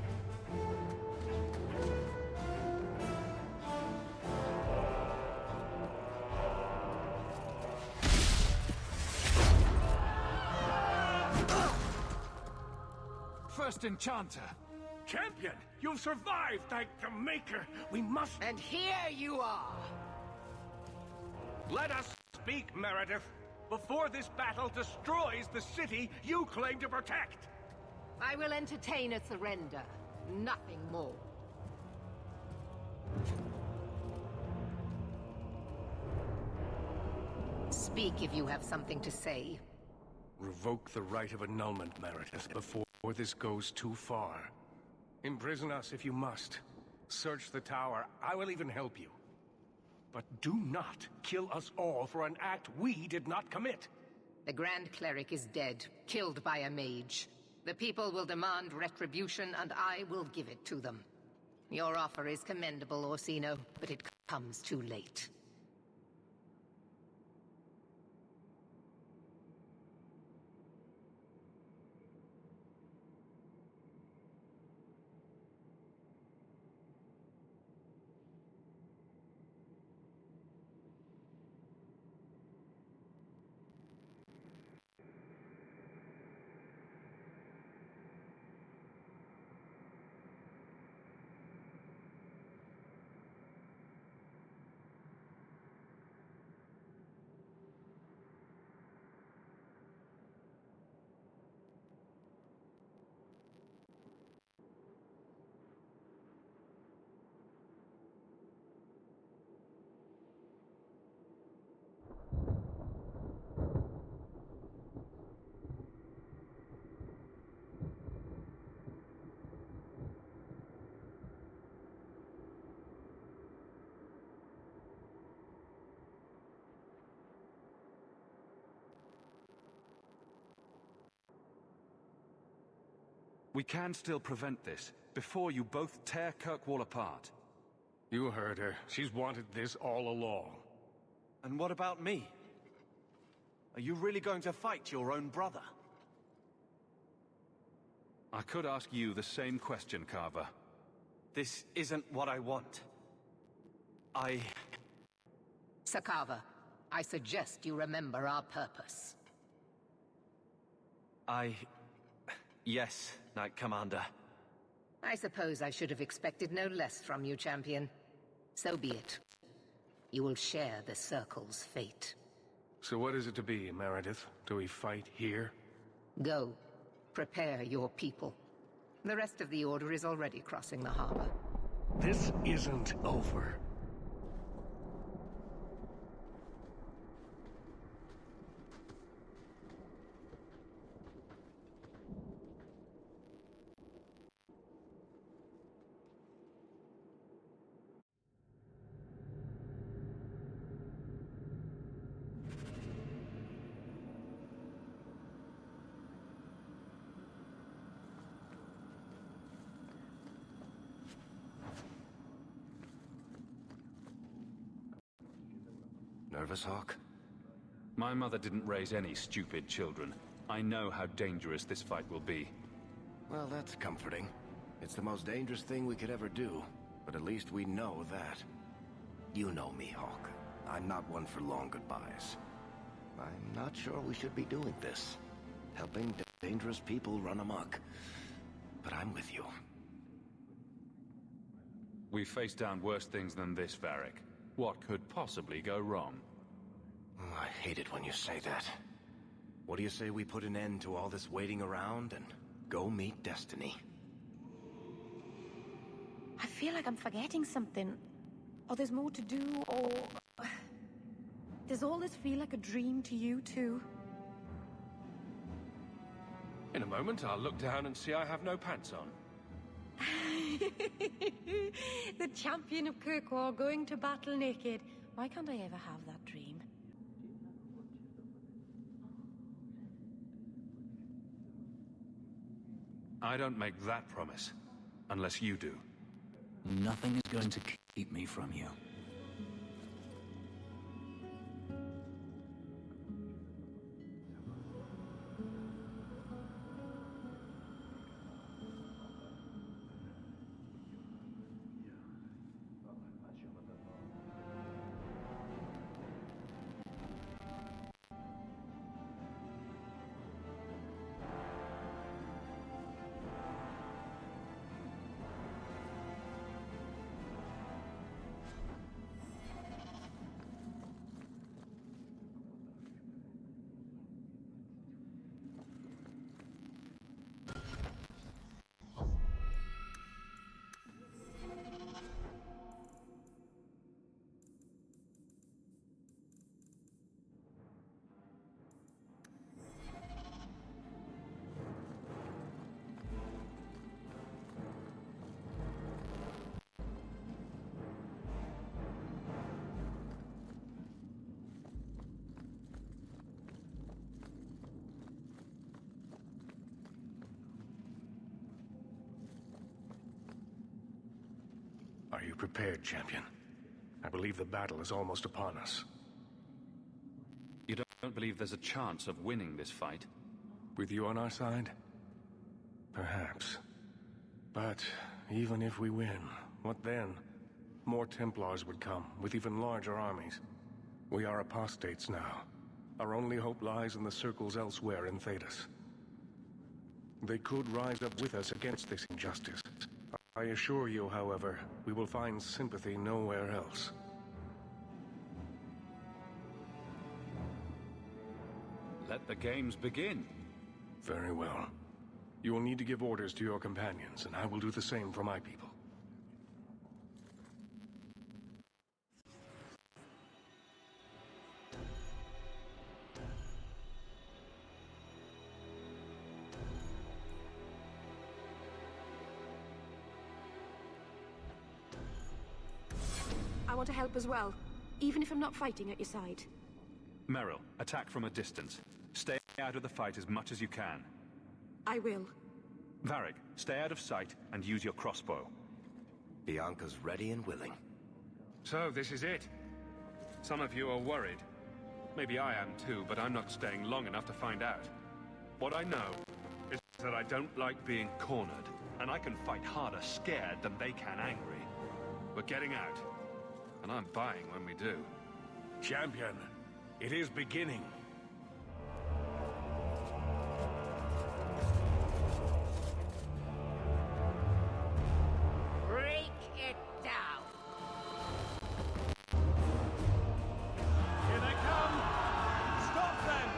First Enchanter!
Champion! You've survived! Thank the Maker! We must...
And here you are!
Let us speak, Meredith, before this battle destroys the city you claim to protect!
I will entertain a surrender. Nothing more. Speak if you have something to say.
Revoke the right of annulment, Meredith, before this goes too far. Imprison us if you must. Search the tower. I will even help you. But do not kill us all for an act we did not commit.
The Grand Cleric is dead, killed by a mage. The people will demand retribution, and I will give it to them. Your offer is commendable, Orsino, but it comes too late.
We can still prevent this, before you both tear Kirkwall apart.
You heard her. She's wanted this all along.
And what about me? Are you really going to fight your own brother?
I could ask you the same question, Carver.
This isn't what I want.
Sakava, I suggest you remember our purpose.
Yes, Knight Commander.
I suppose I should have expected no less from you, Champion. So be it. You will share the Circle's fate.
So what is it to be, Meredith? Do we fight here?
Go. Prepare your people. The rest of the Order is already crossing the harbor.
This isn't over.
Nervous, Hawk?
My mother didn't raise any stupid children. I know how dangerous this fight will be.
Well, that's comforting. It's the most dangerous thing we could ever do, but at least we know that. You know me, Hawk. I'm not one for long goodbyes. I'm not sure we should be doing this. Helping dangerous people run amok. But I'm with you.
We've faced down worse things than this, Varric. What could possibly go wrong?
Oh, I hate it when you say that. What do you say we put an end to all this waiting around and go meet Destiny?
I feel like I'm forgetting something. Or there's more to do, or... Does all this feel like a dream to you, too?
In a moment, I'll look down and see I have no pants on.
The champion of Kirkwall going to battle naked. Why can't I ever have that dream?
I don't make that promise, unless you do.
Nothing is going to keep me from you.
prepared, champion. I believe the battle is almost upon us.
You don't believe there's a chance of winning this fight?
With you on our side? Perhaps. But even if we win, what then? More Templars would come, with even larger armies. We are apostates now. Our only hope lies in the circles elsewhere in Thedas. They could rise up with us against this injustice. I assure you, however, we will find sympathy nowhere else.
Let the games begin.
Very well. You will need to give orders to your companions, and I will do the same for my people.
I want to help as well, even if I'm not fighting at your side.
Meryl, attack from a distance. Stay out of the fight as much as you can.
I will.
Varric, stay out of sight and use your crossbow.
Bianca's ready and willing.
So, this is it. Some of you are worried. Maybe I am too, but I'm not staying long enough to find out. What I know is that I don't like being cornered, and I can fight harder scared than they can angry. We're getting out, and I'm buying when we do.
Champion, it is beginning.
Break it down.
Here they come! Stop them!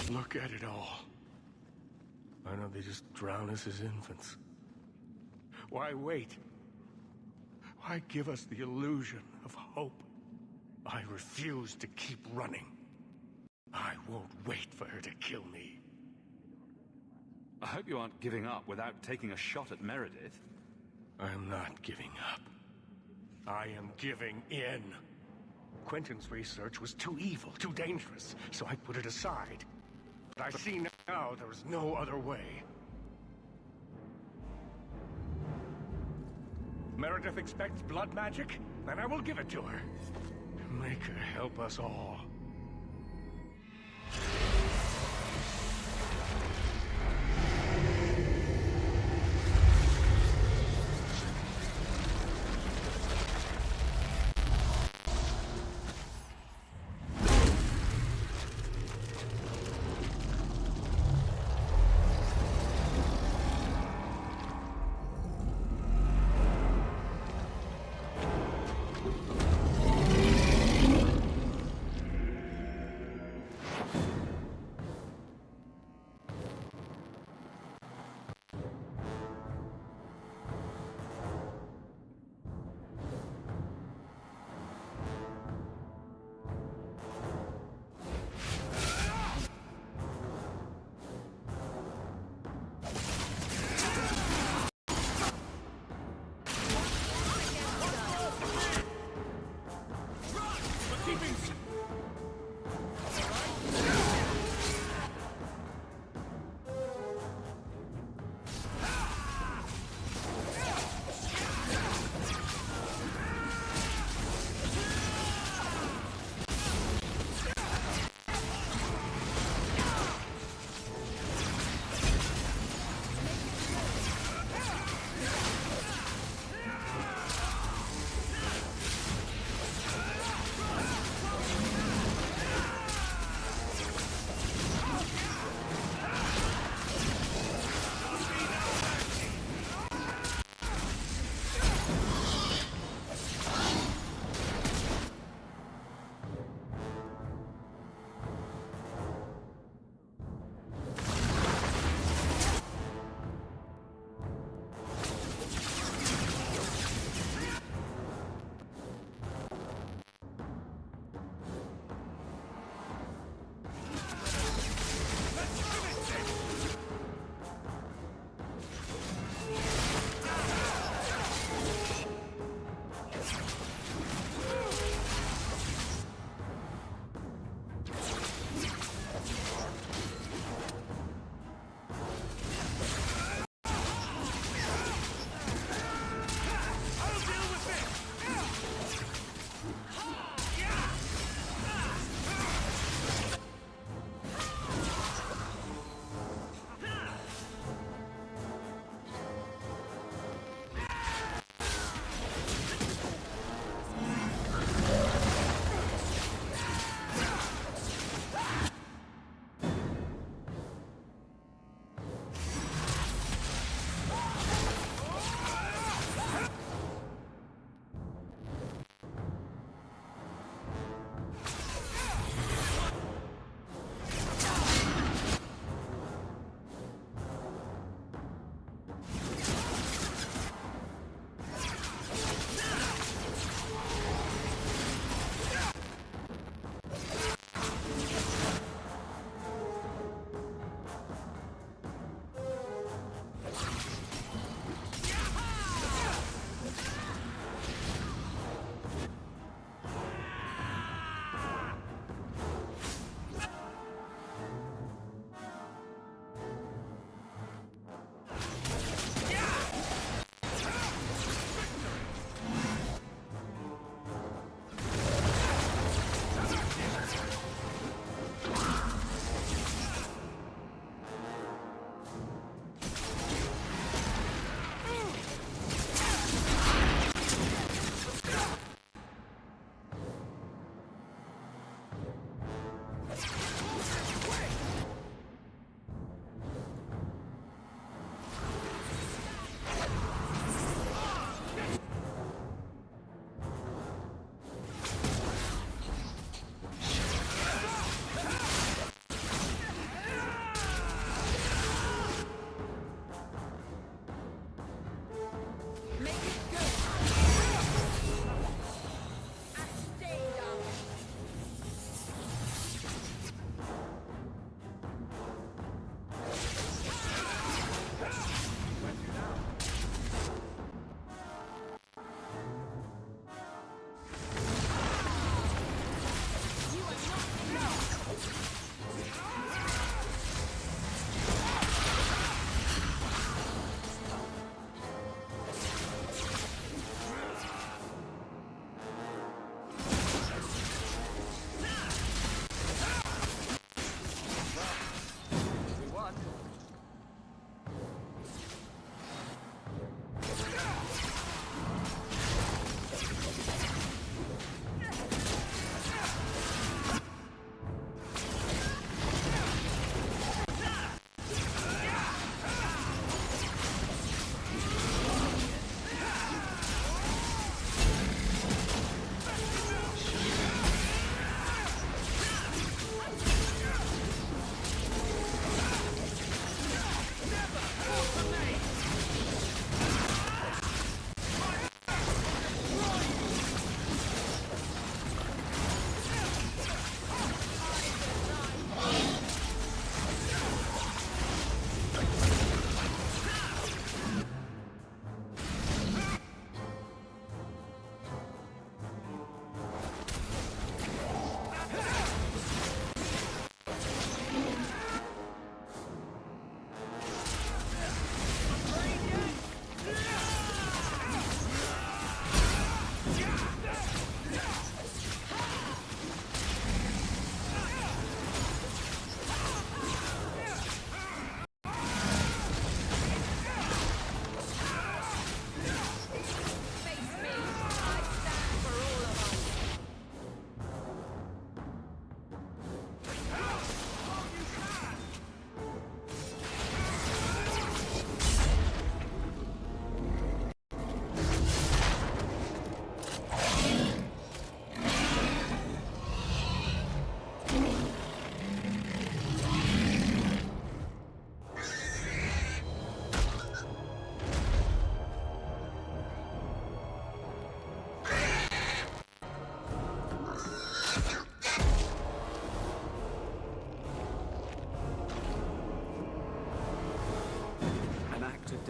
Look at it all. Why don't they just drown us as infants? Why wait? Why give us the illusion of hope? I refuse to keep running. I won't wait for her to kill me.
I hope you aren't giving up without taking a shot at Meredith.
I am not giving up. I am giving in. Quentin's research was too evil, too dangerous, so I put it aside. But I see now there is no other way. Meredith expects blood magic, then I will give it to her. Make her help us all.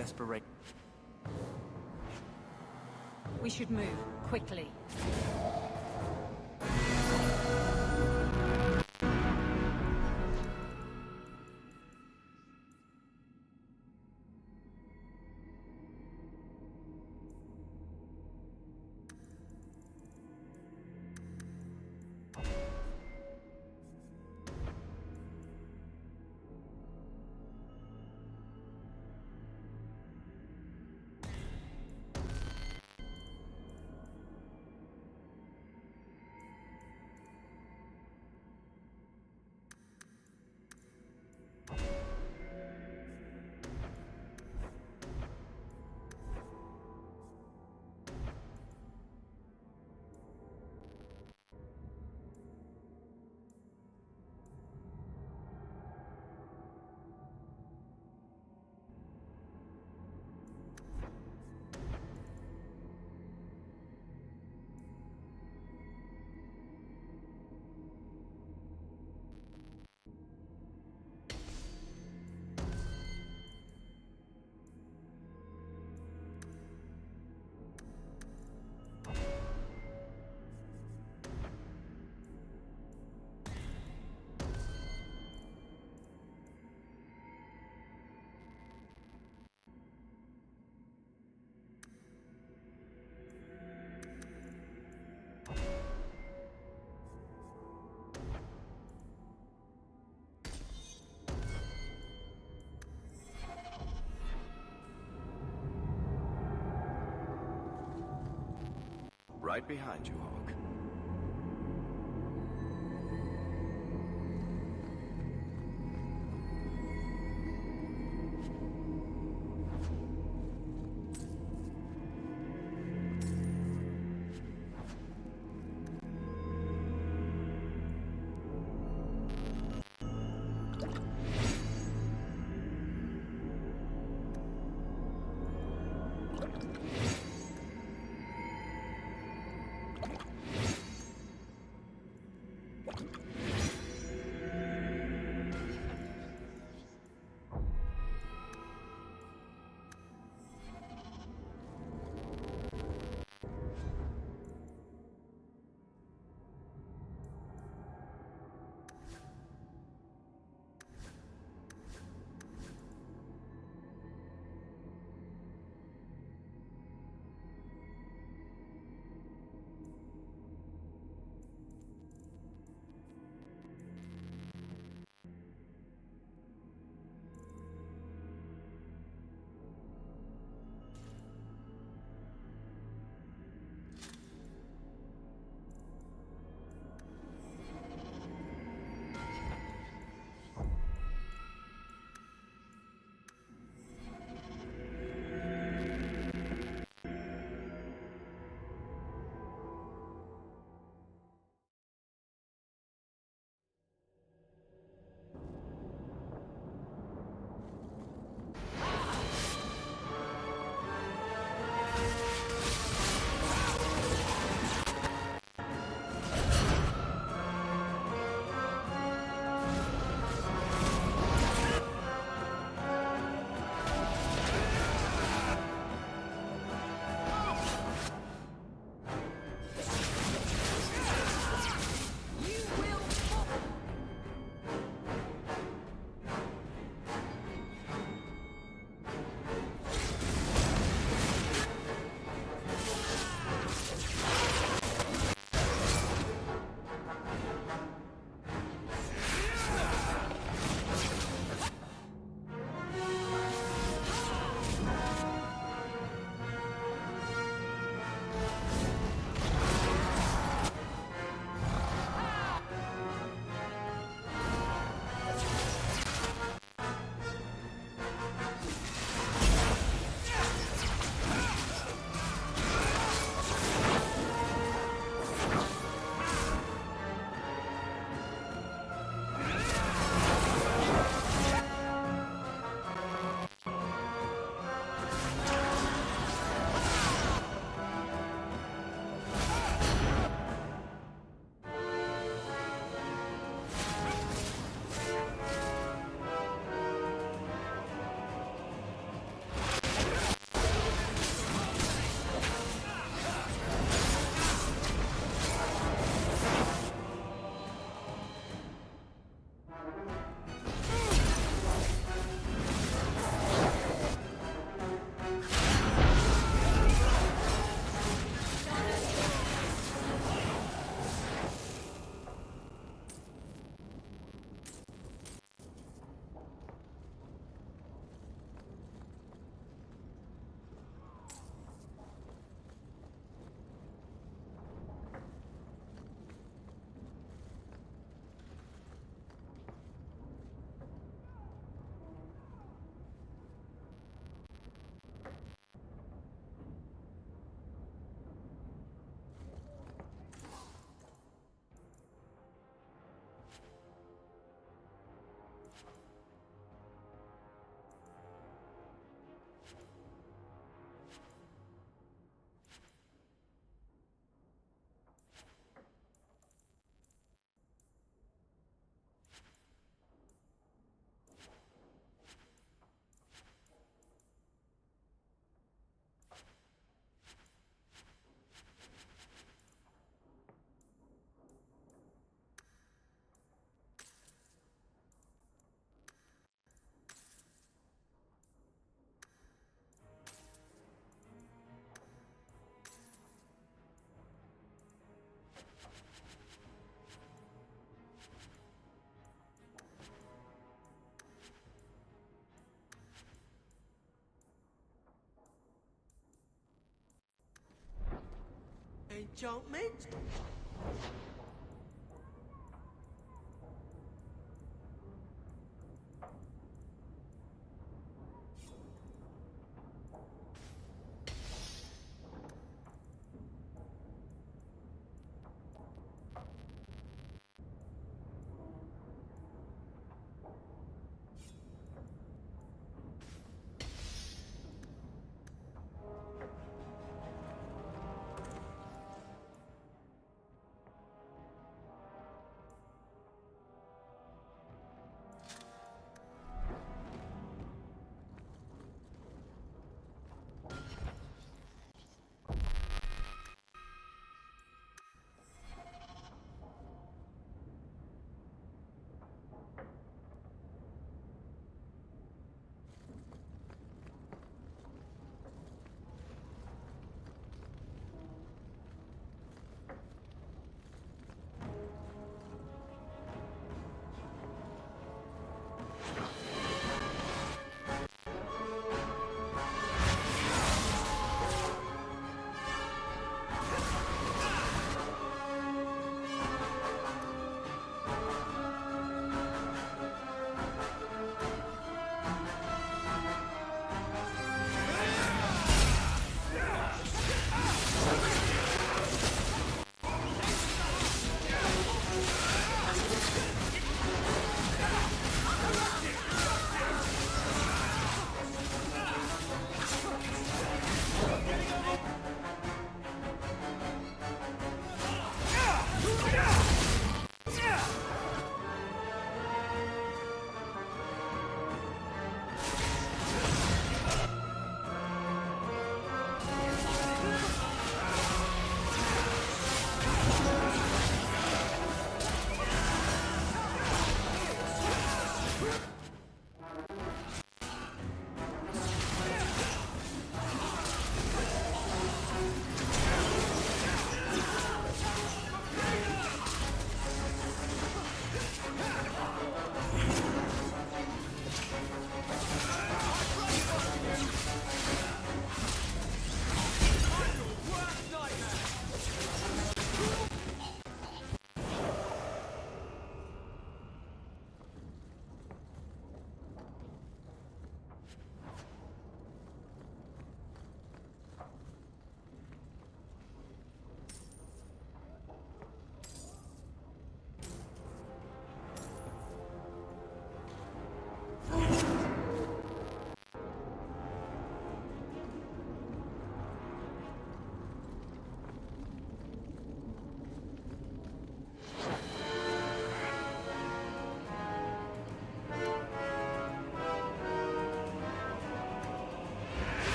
desperation.
We should move, quickly.
Right behind you, Hawk.
Enchantment?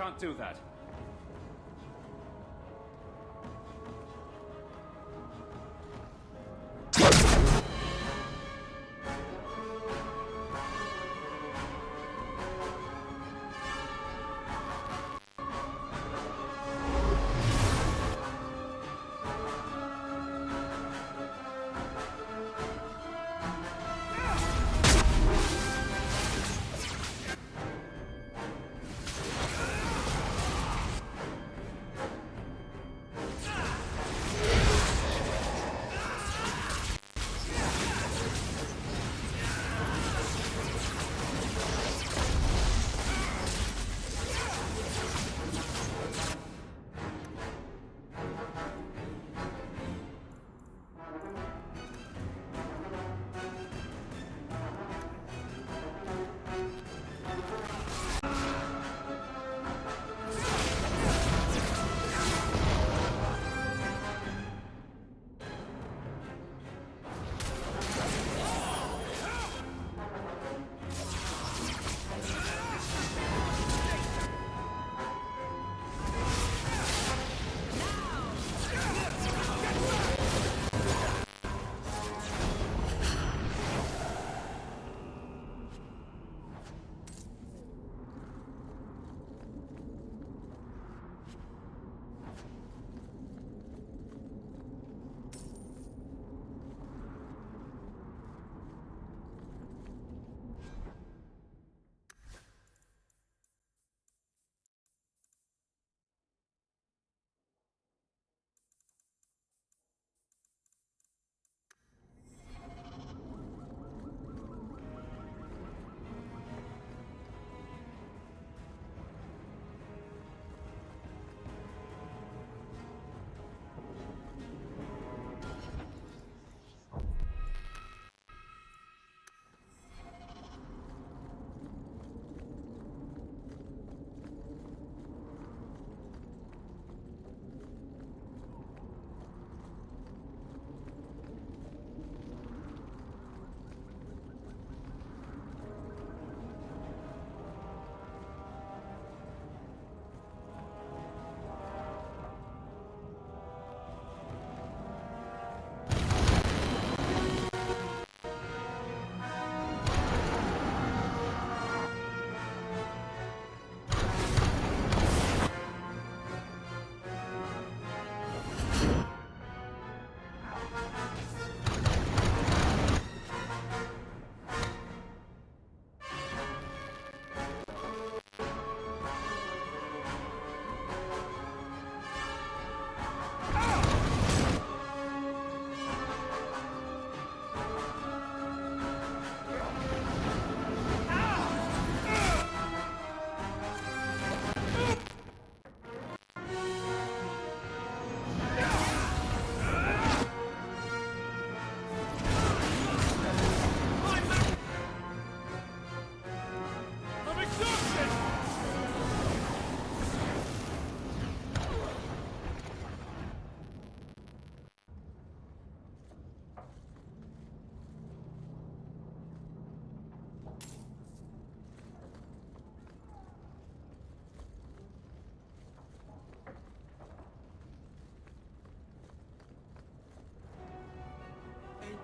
can't do that.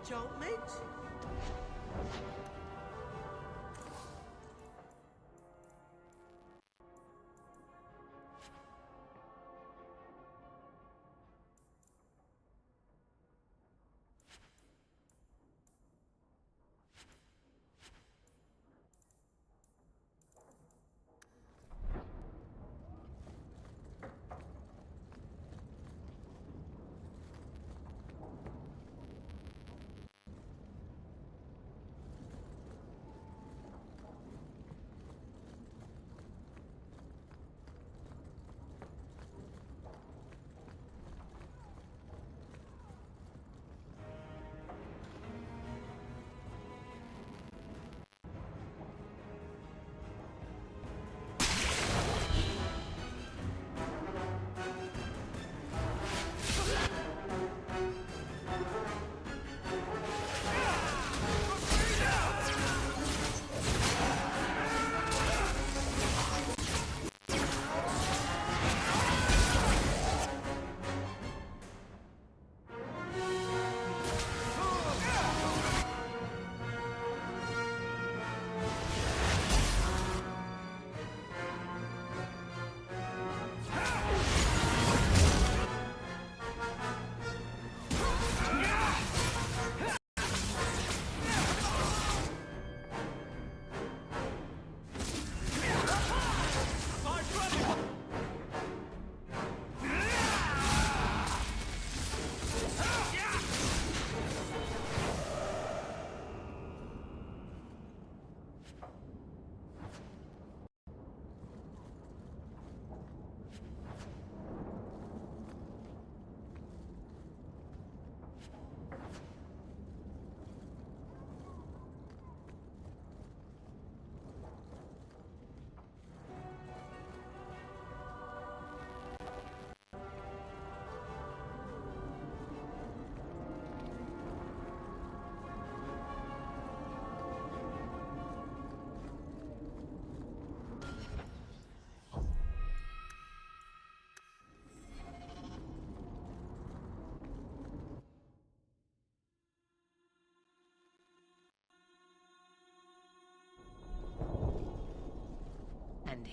Enchantment?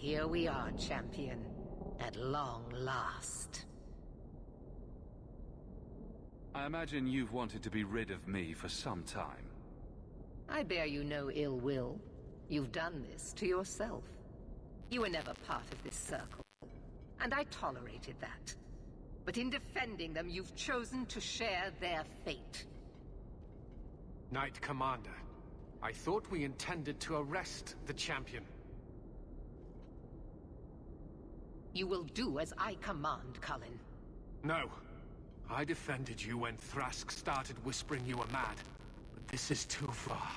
here we are, champion. At long last.
I imagine you've wanted to be rid of me for some time.
I bear you no ill will. You've done this to yourself. You were never part of this circle, and I tolerated that. But in defending them, you've chosen to share their fate.
Knight Commander, I thought we intended to arrest the champion.
You will do as I command, Cullen.
No. I defended you when Thrask started whispering you were mad. But this is too far.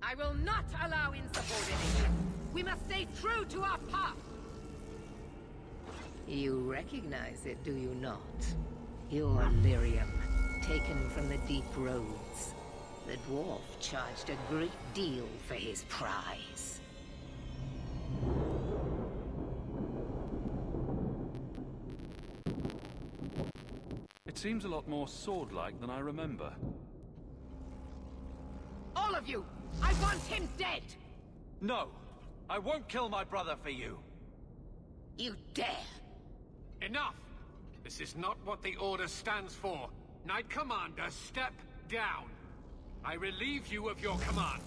I will not allow insubordination. We must stay true to our path. You recognize it, do you not? Your lyrium, taken from the deep roads. The dwarf charged a great deal for his prize.
It seems a lot more sword-like than I remember.
All of you! I want him dead!
No! I won't kill my brother for you!
You dare!
Enough! This is not what the Order stands for. Knight Commander, step down. I relieve you of your command.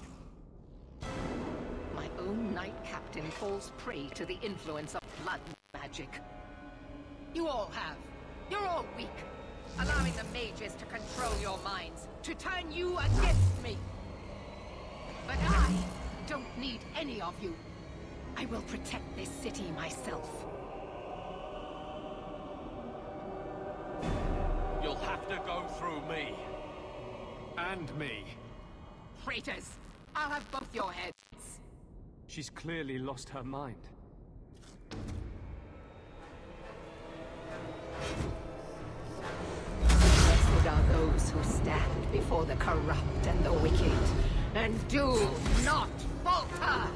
My own Knight Captain falls prey to the influence of blood magic. You all have. You're all weak. Allowing the mages to control your minds, to turn you against me. But I don't need any of you. I will protect this city myself.
You'll have to go through me.
And me.
Traitors! I'll have both your heads.
She's clearly lost her mind.
Blessed are those who stand before the corrupt and the wicked, and do not falter!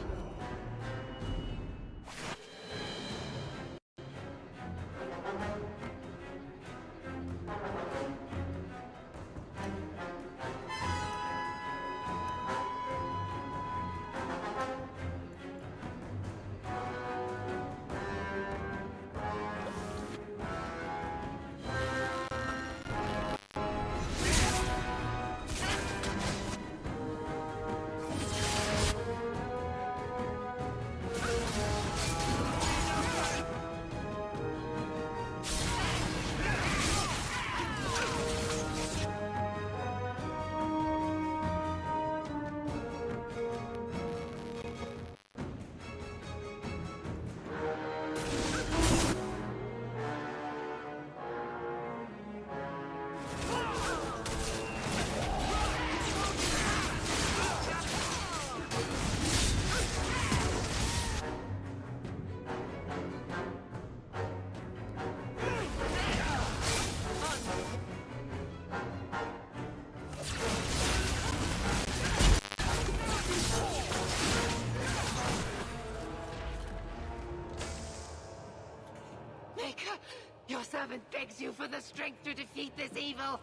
Your servant begs you for the strength to defeat this evil.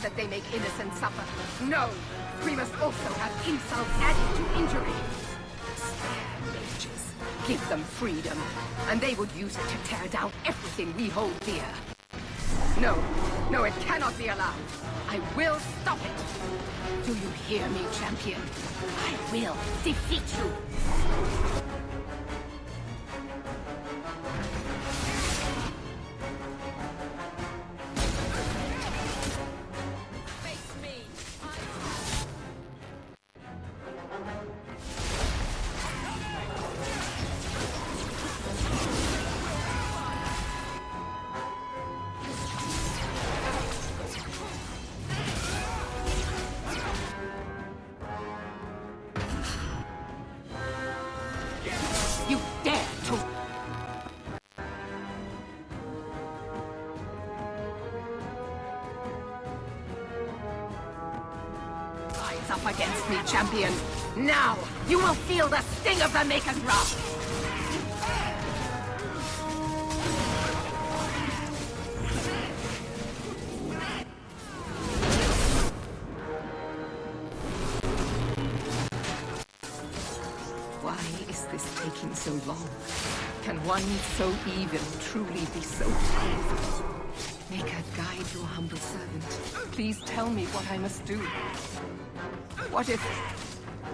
that they make innocents suffer. No! We must also have insult added to injury. Spare mages. Give them freedom, and they will use it to tear down everything we hold dear. No, no, it cannot be allowed. I will stop it. Do you hear me, champion? I will defeat you. Up against me, champion. Now, you will feel the sting of the Maker's wrath. Why is this taking so long? Can one so evil truly be so powerful? Maker, guide your humble servant. Please tell me what I must do. What if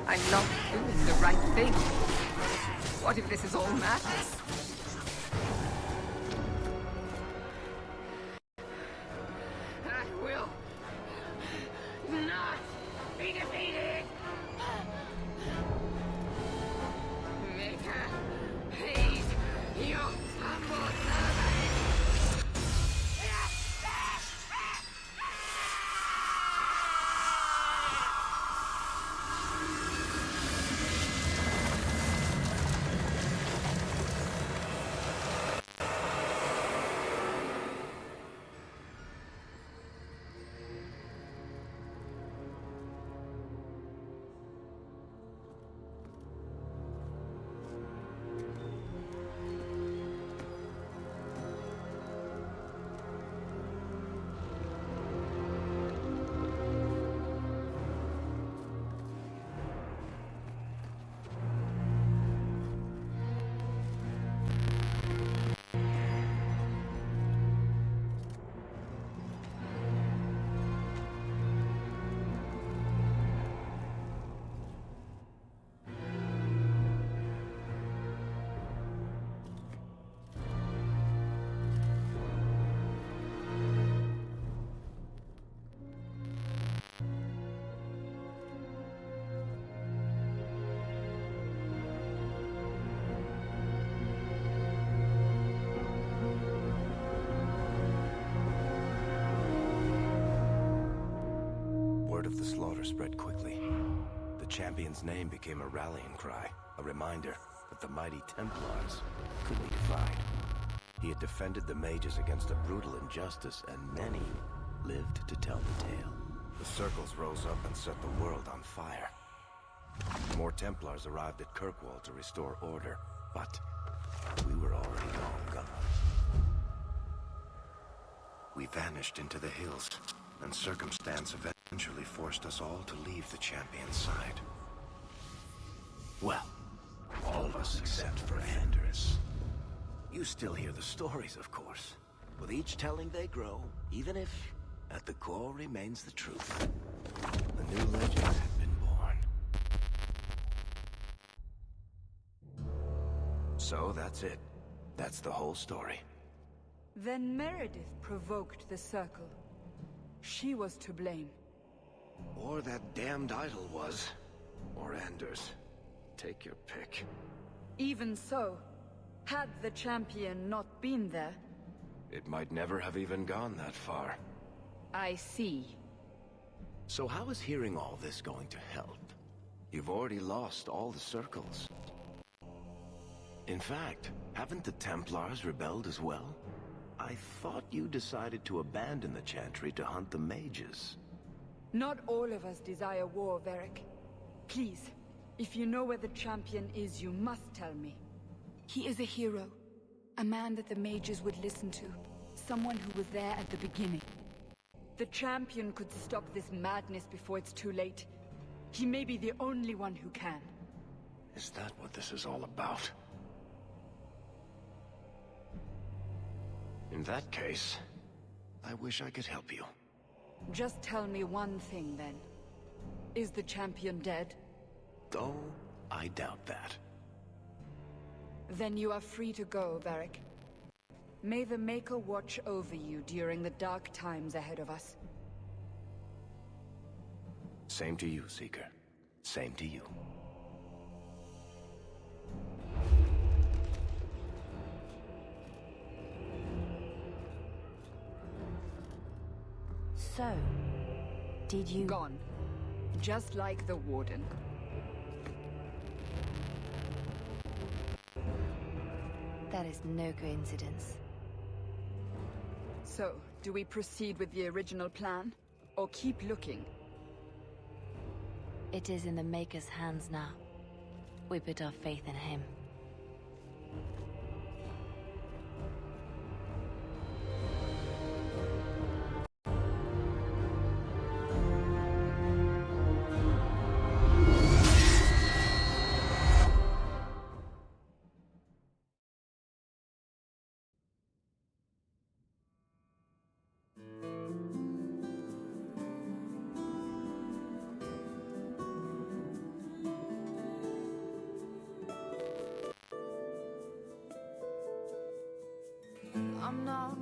I'm not doing the right thing? What if this is all madness? I will not be defeated! Maker, please, your humble servant!
Word of the slaughter spread quickly. The champion's name became a rallying cry, a reminder that the mighty Templars could be defied. He had defended the mages against a brutal injustice, and many lived to tell the tale. The circles rose up and set the world on fire. More Templars arrived at Kirkwall to restore order, but we were already long gone. We vanished into the hills, and circumstance eventually forced us all to leave the champion's side. Well, all of us except for Anders. You still hear the stories, of course. With each telling they grow, even if at the core remains the truth. The new legends have been born. So that's it. That's the whole story.
Then Meredith provoked the Circle. She was to blame.
Or that damned idol was. Or Anders. Take your pick.
Even so, had the champion not been there...
It might never have even gone that far.
I see.
So how is hearing all this going to help? You've already lost all the circles. In fact, haven't the Templars rebelled as well? I thought you decided to abandon the Chantry to hunt the mages.
Not all of us desire war, Varric. Please, if you know where the champion is, you must tell me. He is a hero. A man that the mages would listen to. Someone who was there at the beginning. The champion could stop this madness before it's too late. He may be the only one who can.
Is that what this is all about?
In that case, I wish I could help you.
Just tell me one thing, then. Is the champion dead?
Though, I doubt that.
Then you are free to go, Varric. May the Maker watch over you during the dark times ahead of us.
Same to you, Seeker. Same to you.
So, did you...
Gone. Just like the Warden.
That is no coincidence.
So, do we proceed with the original plan? Or keep looking?
It is in the Maker's hands now. We put our faith in him.
I'm not